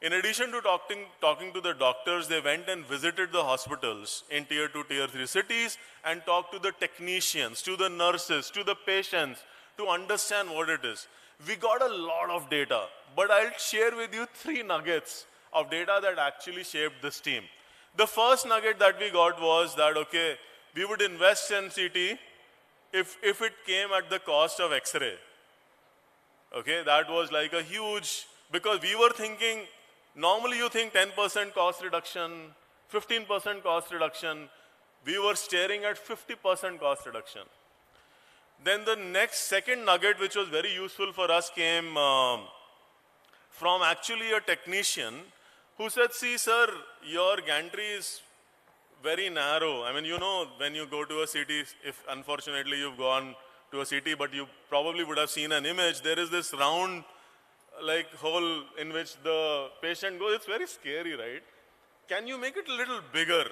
In addition to talking to the doctors, they went and visited the hospitals in tier 2, tier 3 cities and talked to the technicians, to the nurses, to the patients to understand what it is. We got a lot of data, but I'll share with you 3 nuggets of data that actually shaped this team. The first nugget that we got was that, okay, we would invest in CT if it came at the cost of X-ray. Okay, that was like a huge, because we were thinking, normally you think 10% cost reduction, 15% cost reduction. We were staring at 50% cost reduction. Then the second nugget, which was very useful for us, came from actually a technician who said, see, sir, your gantry is very narrow. I mean, you know, when you go to a city, if unfortunately you've gone to a city, but you probably would have seen an image, there is this round like hole in which the patient goes. It's very scary, right? Can you make it a little bigger?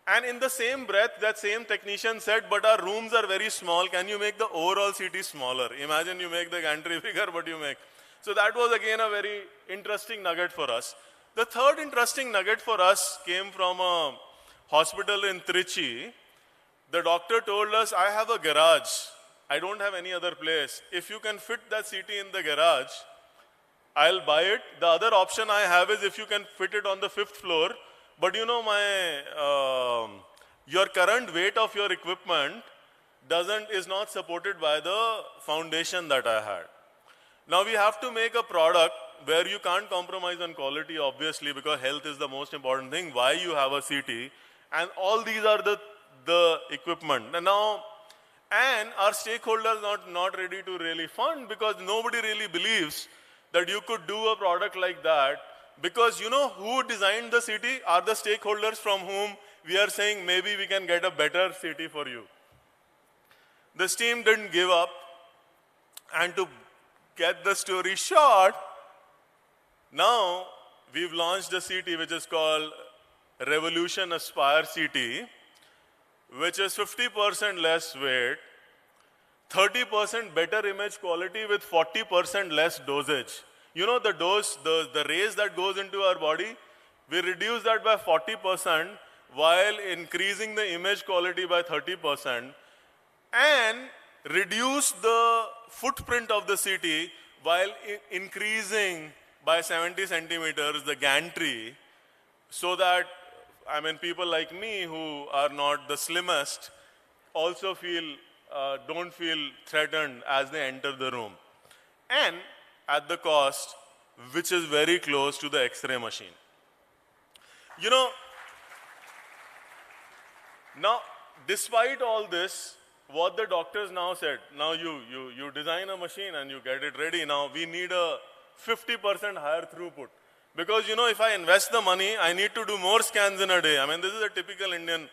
And in the same breath, that same technician said, but our rooms are very small. Can you make the overall CT smaller? Imagine you make the gantry bigger, but you make. So that was again a very interesting nugget for us. The third interesting nugget for us came from a hospital in Trichy. The doctor told us, I have a garage. I don't have any other place. If you can fit that CT in the garage, I'll buy it. The other option I have is if you can fit it on the 5th floor. But you know, your current weight of your equipment is not supported by the foundation that I had. Now we have to make a product where you can't compromise on quality, obviously, because health is the most important thing. Why you have a CT, and all these are the equipment. And now, our stakeholders not ready to really fund, because nobody really believes that you could do a product like that. Because you know who designed the CT are the stakeholders from whom we are saying maybe we can get a better CT for you. This team didn't give up, and to get the story short, now we've launched a CT which is called Revolution Aspire CT, which is 50% less weight, 30% better image quality with 40% less dosage. You know the dose, the rays that goes into our body, we reduce that by 40% while increasing the image quality by 30% and reduce the footprint of the CT while increasing by 70 centimeters the gantry, so that, I mean, people like me who are not the slimmest also don't feel threatened as they enter the room. And at the cost which is very close to the X-ray machine. You know, now, despite all this, what the doctors now said, now you design a machine and you get it ready. Now we need a 50% higher throughput. Because, you know, if I invest the money, I need to do more scans in a day. I mean, this is a typical Indian,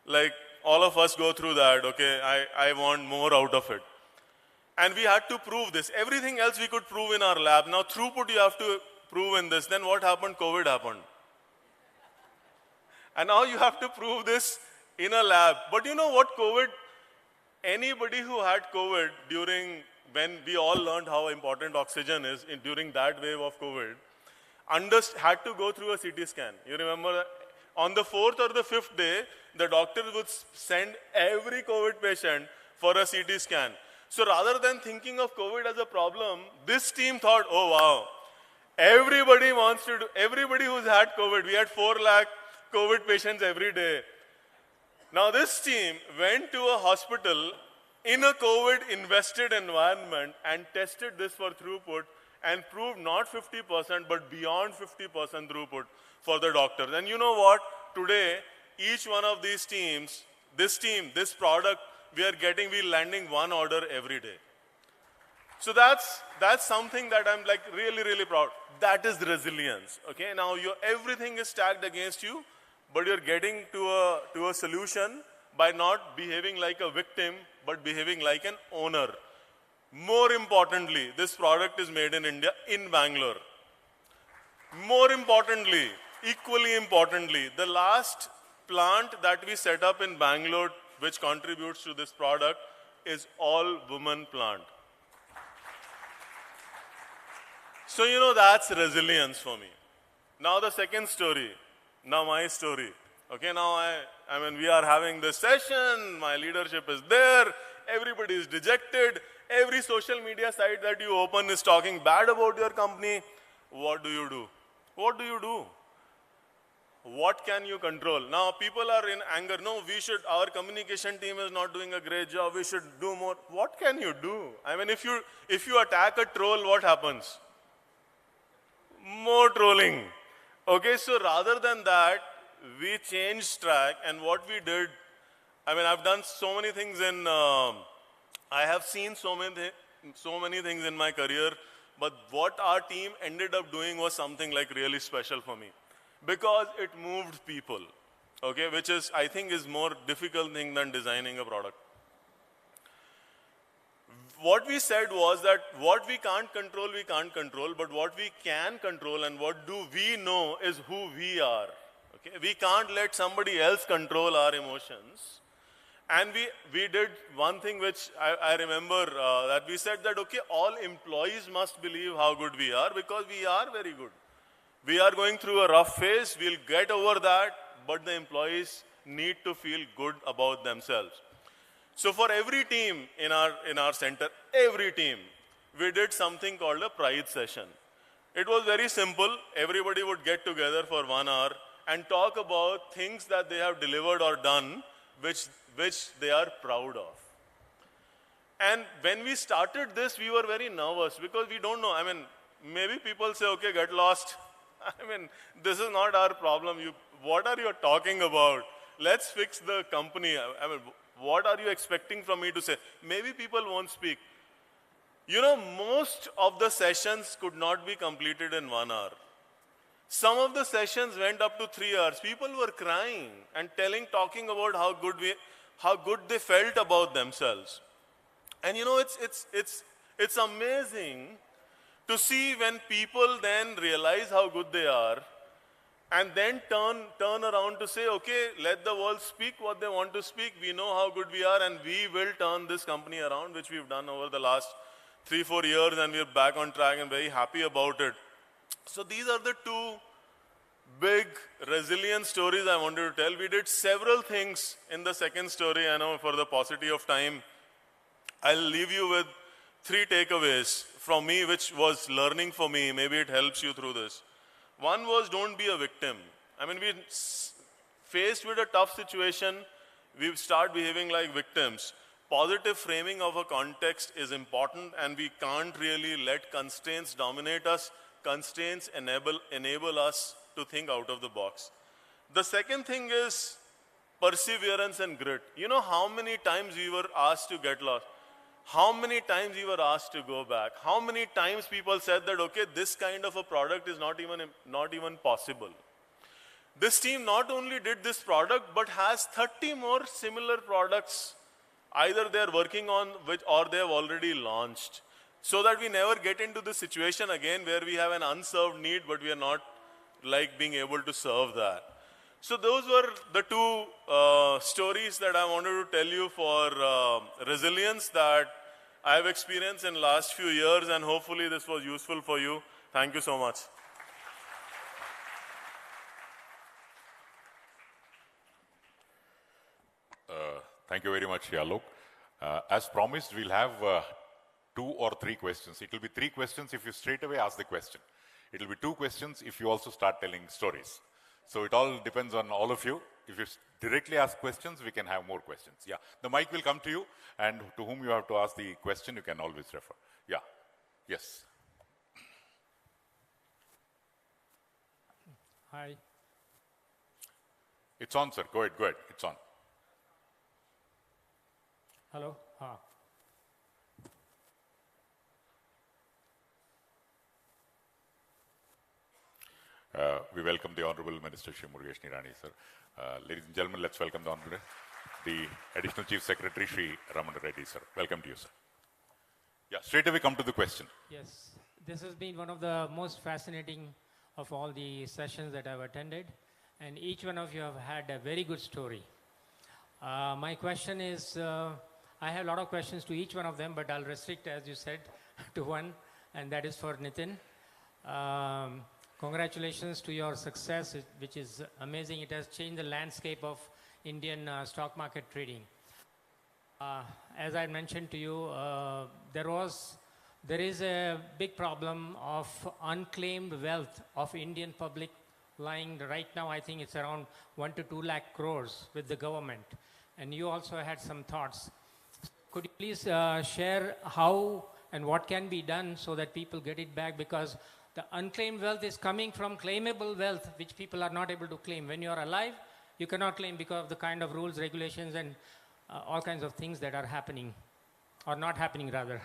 like all of us go through that, okay, I want more out of it. And we had to prove this. Everything else we could prove in our lab. Now throughput you have to prove in this. Then what happened? COVID happened. And now you have to prove this in a lab. But you know what COVID, anybody who had COVID during, when we all learned how important oxygen is during that wave of COVID, had to go through a CT scan. You remember that? On the 4th or the 5th day, the doctor would send every COVID patient for a CT scan. So rather than thinking of COVID as a problem, this team thought, oh wow, everybody wants to do, everybody who's had COVID, we had 4 lakh COVID patients every day. Now this team went to a hospital in a COVID invested environment and tested this for throughput and proved not 50% but beyond 50% throughput for the doctors. And you know what? Today, each one of these teams, this product, we're landing 1 order every day. So that's something that I'm like really, really proud. That is resilience. Okay, now everything is stacked against you, but you're getting to a solution by not behaving like a victim, but behaving like an owner. More importantly, this product is made in India, in Bangalore. More importantly, equally importantly, the last plant that we set up in Bangalore, which contributes to this product, is all women plant. So, you know, that's resilience for me. Now the second story, now my story. Okay, now I mean, we are having this session, my leadership is there, everybody is dejected, every social media site that you open is talking bad about your company. What do you do? What do you do? What can you control? Now people are in anger. No, our communication team is not doing a great job. We should do more. What can you do? I mean, if you attack a troll, what happens? More trolling. Okay, so rather than that, we changed track, and what we did, I mean, I've done so many things I have seen so many things in my career, but what our team ended up doing was something like really special for me. Because it moved people, okay, which is, I think, is more difficult thing than designing a product. What we said was that what we can't control, but what we can control and what do we know is who we are. Okay? We can't let somebody else control our emotions. And we did one thing which I remember that we said that, okay, all employees must believe how good we are because we are very good. We are going through a rough phase, we'll get over that, but the employees need to feel good about themselves. So for every team in our center, every team, we did something called a pride session. It was very simple. Everybody would get together for 1 hour and talk about things that they have delivered or done, which they are proud of. And when we started this, we were very nervous because we don't know. I mean, maybe people say, okay, get lost. I mean, this is not our problem. What are you talking about? Let's fix the company. I mean, what are you expecting from me to say? Maybe people won't speak. You know, most of the sessions could not be completed in 1 hour. Some of the sessions went up to 3 hours. People were crying and talking about how good they felt about themselves. And you know, it's amazing to see when people then realize how good they are and then turn around to say, okay, let the world speak what they want to speak. We know how good we are and we will turn this company around, which we've done over the last 3-4 years, and we're back on track and very happy about it. So these are the two big resilience stories I wanted to tell. We did several things in the second story. I know for the paucity of time, I'll leave you with 3 takeaways from me, which was learning for me. Maybe it helps you through this. One was, don't be a victim. I mean, we faced with a tough situation, we start behaving like victims. Positive framing of a context is important, and we can't really let constraints dominate us. Constraints enable us to think out of the box. The second thing is perseverance and grit. You know how many times we were asked to get lost? How many times we were asked to go back? How many times people said that, okay, this kind of a product is not even possible. This team not only did this product, but has 30 more similar products, either they're working on or they have already launched, so that we never get into the situation again where we have an unserved need, but we are not like being able to serve that. So those were the 2 stories that I wanted to tell you for resilience that I have experienced in the last few years, and hopefully this was useful for you. Thank you so much. Thank you very much, Alok. As promised, we'll have 2 or 3 questions. It will be 3 questions if you straight away ask the question. It will be 2 questions if you also start telling stories. So it all depends on all of you. If you directly ask questions, we can have more questions. Yeah, the mic will come to you, and to whom you have to ask the question, you can always refer. Yeah, yes. Hi. It's on, sir. Go ahead. It's on. Hello. We welcome the Honorable Minister Shri Murugesh Nirani, sir. Ladies and gentlemen, let's welcome the Additional Chief Secretary Shri Ramanujam Reddy, sir. Welcome to you, sir. Yeah, straight away come to the question. Yes, this has been one of the most fascinating of all the sessions that I've attended, and each one of you have had a very good story. My question is, I have a lot of questions to each one of them, but I'll restrict, as you said, to one, and that is for Nithin. Congratulations to your success, which is amazing. It has changed the landscape of Indian stock market trading. As I mentioned to you, there is a big problem of unclaimed wealth of Indian public lying right now. I think it's around 1 to 2 lakh crores with the government. And you also had some thoughts. Could you please share how and what can be done so that people get it back? Because the unclaimed wealth is coming from claimable wealth, which people are not able to claim. When you are alive, you cannot claim because of the kind of rules, regulations, and all kinds of things that are happening, or not happening rather.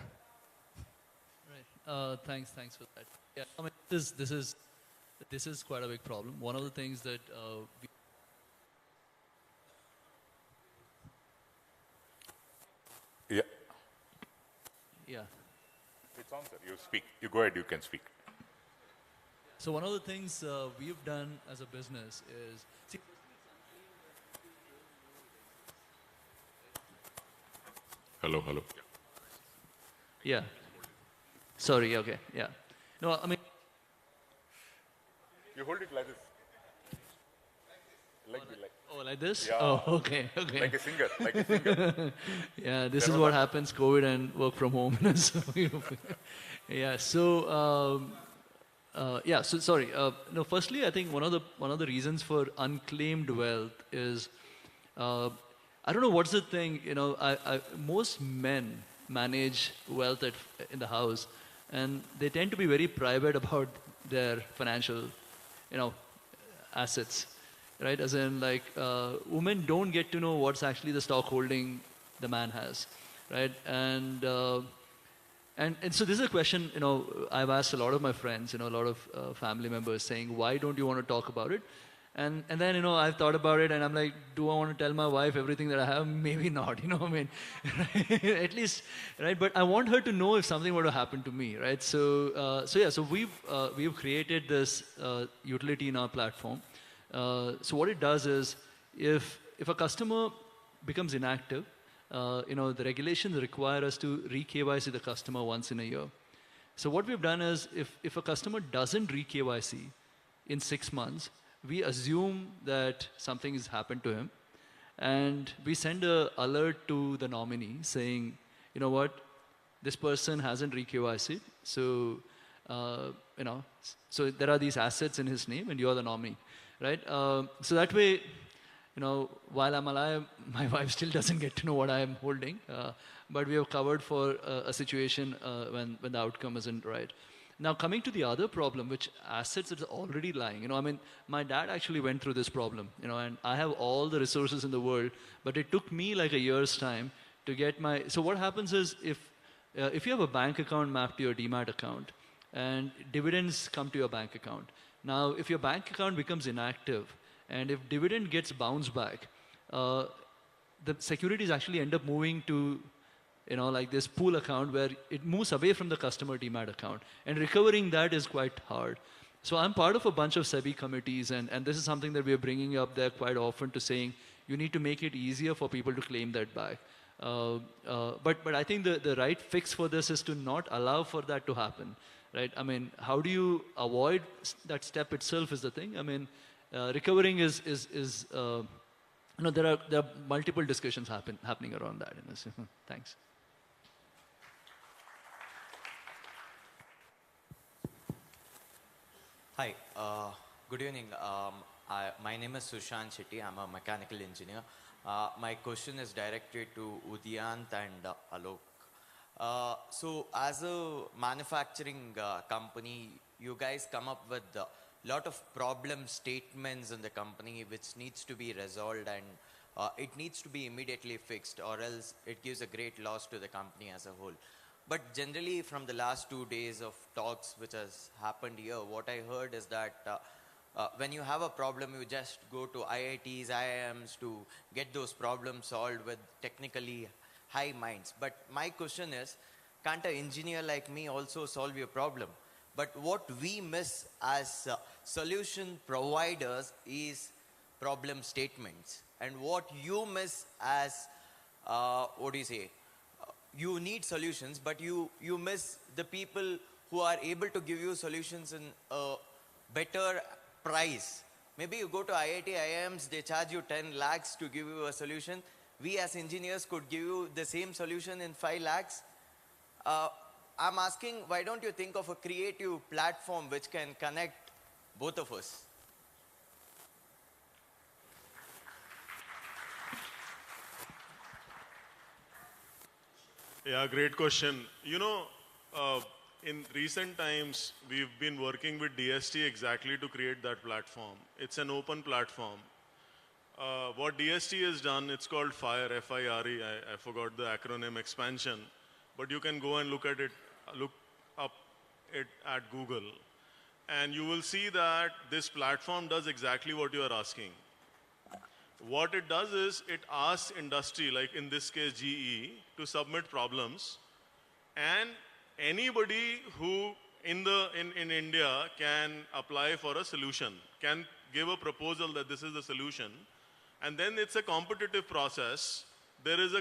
Right. Thanks for that. Yeah, I mean, this is quite a big problem. One of the things that Yeah. yeah. It's on, sir. You speak. You go ahead. You can speak. So one of the things we've done as a business is see. Hello. Yeah. Sorry. Okay. Yeah. No, I mean. You hold it like this. Like this? Yeah. Oh, okay. Like a singer. Yeah, this is what happens, COVID and work from home. So, yeah. So, So sorry. No. Firstly, I think one of the reasons for unclaimed wealth is, I don't know what's the thing. Most men manage wealth in the house, and they tend to be very private about their financial, assets. Right, as in like women don't get to know what's actually the stock holding the man has, right? And so this is a question I've asked a lot of my friends, a lot of family members saying, why don't you want to talk about it? And then I've thought about it, and I'm like, do I want to tell my wife everything that I have? Maybe not, I mean, at least, right? But I want her to know if something were to happen to me, right? So we've created this utility in our platform. So what it does is, if a customer becomes inactive, the regulations require us to re-KYC the customer once in a year. So what we've done is, if a customer doesn't re-KYC in 6 months, we assume that something has happened to him, and we send an alert to the nominee saying, you know what, this person hasn't re-KYC'd, so so there are these assets in his name, and you're the nominee. Right? So that way, while I'm alive, my wife still doesn't get to know what I am holding. But we have covered for a situation when the outcome isn't right. Now, coming to the other problem, which assets is already lying. I mean, my dad actually went through this problem, and I have all the resources in the world, but it took me like a year's time to get my. So what happens is, if you have a bank account mapped to your Demat account, and dividends come to your bank account. Now, if your bank account becomes inactive, and if dividend gets bounced back, the securities actually end up moving to, like this pool account where it moves away from the customer Demat account. And recovering that is quite hard. So I'm part of a bunch of SEBI committees, and this is something that we are bringing up there quite often to saying, you need to make it easier for people to claim that back. But I think the right fix for this is to not allow for that to happen. Right? I mean, how do you avoid that step itself is the thing. I mean, recovering is there are multiple discussions happening around that. Thanks. Hi, good evening. My name is Sushant Shetty. I'm a mechanical engineer. My question is directed to Udayant and Alok. So as a manufacturing company, you guys come up with a lot of problem statements in the company which needs to be resolved, and it needs to be immediately fixed, or else it gives a great loss to the company as a whole. But generally, from the last 2 days of talks which has happened here, what I heard is that when you have a problem, you just go to IITs, IIMs to get those problems solved with technically high minds. But my question is, can't an engineer like me also solve your problem? But what we miss as solution providers is problem statements. And what you miss as, you need solutions, but you miss the people who are able to give you solutions in a better price. Maybe you go to IIT, IIMs, they charge you 10 lakhs to give you a solution. We as engineers could give you the same solution in 5 lakhs. I'm asking, why don't you think of a creative platform which can connect both of us? Yeah, great question. You know, in recent times, we've been working with DST exactly to create that platform. It's an open platform. What DST has done, it's called FIRE, F-I-R-E. I forgot the acronym expansion, but you can go and look at it, look up it at Google, and you will see that this platform does exactly what you are asking. What it does is it asks industry, like in this case GE, to submit problems, and anybody who in India can apply for a solution, can give a proposal that this is the solution, and then it's a competitive process. There is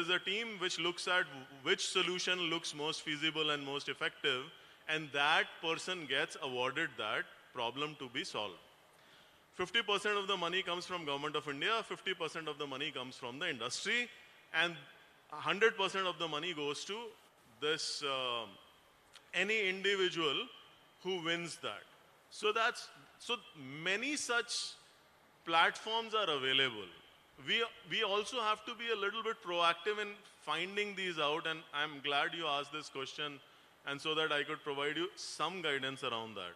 a team which looks at which solution looks most feasible and most effective, and that person gets awarded that problem to be solved. 50% of the money comes from Government of India, 50% of the money comes from the industry, and 100% of the money goes to this any individual who wins that. So many such platforms are available. We also have to be a little bit proactive in finding these out, and I'm glad you asked this question, and so that I could provide you some guidance around that.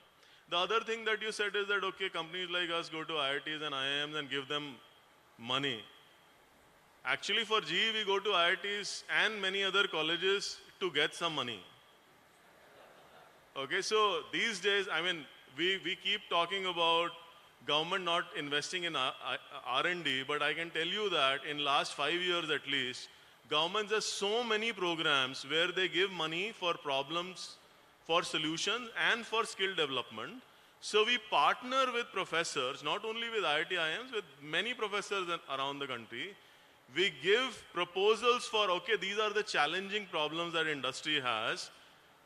The other thing that you said is that, okay, companies like us go to IITs and IIMs and give them money. Actually, for GE, we go to IITs and many other colleges to get some money. Okay, so these days, I mean, we keep talking about government not investing in R&D, but I can tell you that in last 5 years at least, governments have so many programs where they give money for problems, for solutions, and for skill development. So we partner with professors, not only with IIT IIMs, with many professors around the country. We give proposals for, okay, these are the challenging problems that industry has.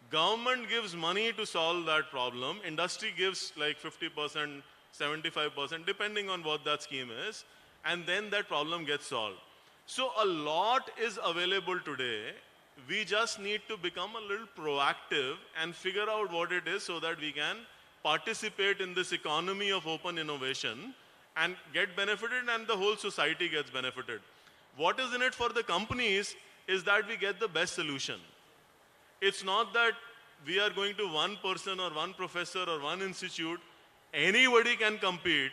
Government gives money to solve that problem. Industry gives like 50%, 75%, depending on what that scheme is. And then that problem gets solved. So a lot is available today. We just need to become a little proactive and figure out what it is so that we can participate in this economy of open innovation and get benefited, and the whole society gets benefited. What is in it for the companies is that we get the best solution. It's not that we are going to one person or one professor or one institute. Anybody can compete,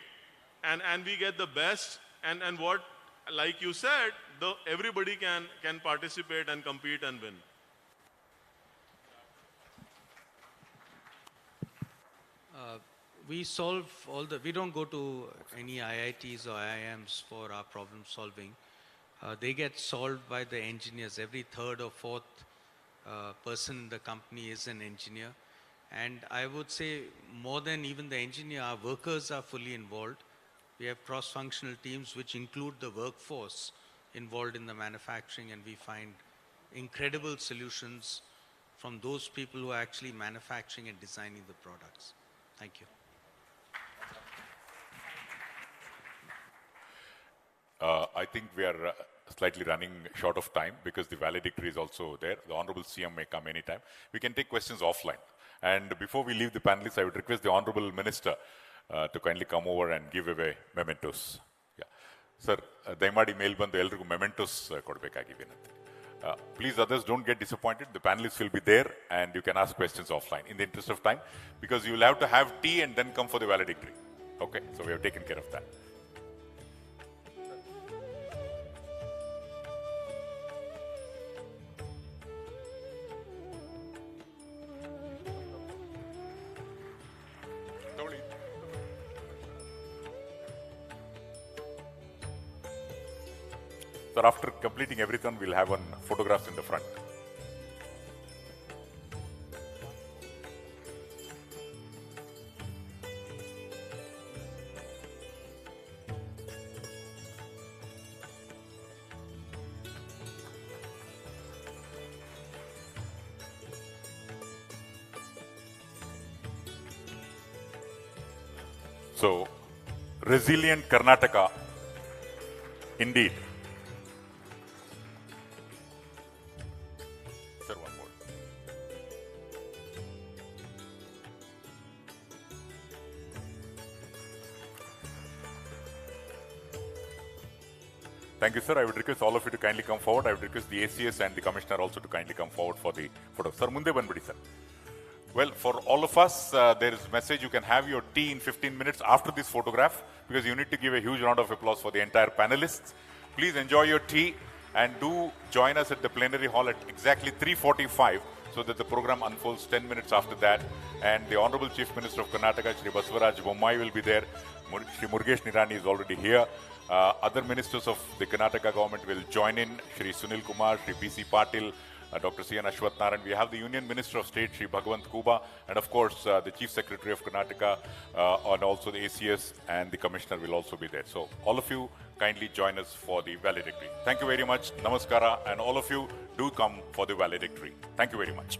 and we get the best, and what, like you said, everybody can participate and compete and win. We don't go to any IITs or IIMs for our problem solving. They get solved by the engineers. Every third or fourth person in the company is an engineer. And I would say more than even the engineer, our workers are fully involved. We have cross-functional teams which include the workforce involved in the manufacturing, and we find incredible solutions from those people who are actually manufacturing and designing the products. Thank you. I think we are slightly running short of time because the valedictory is also there. The Honorable CM may come anytime. We can take questions offline. And before we leave the panelists, I would request the Honorable Minister to kindly come over and give away mementos. Yeah. Sir, Dynamatic mail bandu elrigu mementos kodbekagi vinanti. Please, others, don't get disappointed. The panelists will be there and you can ask questions offline in the interest of time, because you will have to have tea and then come for the valedictory. Okay, so we have taken care of that. So after completing everything, we'll have one photographs in the front. So, resilient Karnataka, indeed. Sir, one more. Thank you, sir. I would request all of you to kindly come forward. I would request the ACS and the Commissioner also to kindly come forward for the photo. Sir, munde banbidi, sir. Well, for all of us, there is a message. You can have your tea in 15 minutes after this photograph, because you need to give a huge round of applause for the entire panelists. Please enjoy your tea and do join us at the plenary hall at exactly 3:45, so that the program unfolds 10 minutes after that. And the Honorable Chief Minister of Karnataka, Shri Basavaraj Bommai, will be there. Shri Murugesh Nirani is already here. Other ministers of the Karnataka government will join in. Shri Sunil Kumar, Shri B.C. Patil, Dr. C.N. Ashwath Narayan. We have the Union Minister of State, Shri Bhagwant Kuba, and of course, the Chief Secretary of Karnataka, and also the ACS and the Commissioner will also be there. So, all of you kindly join us for the valedictory. Thank you very much. Namaskara, and all of you do come for the valedictory. Thank you very much.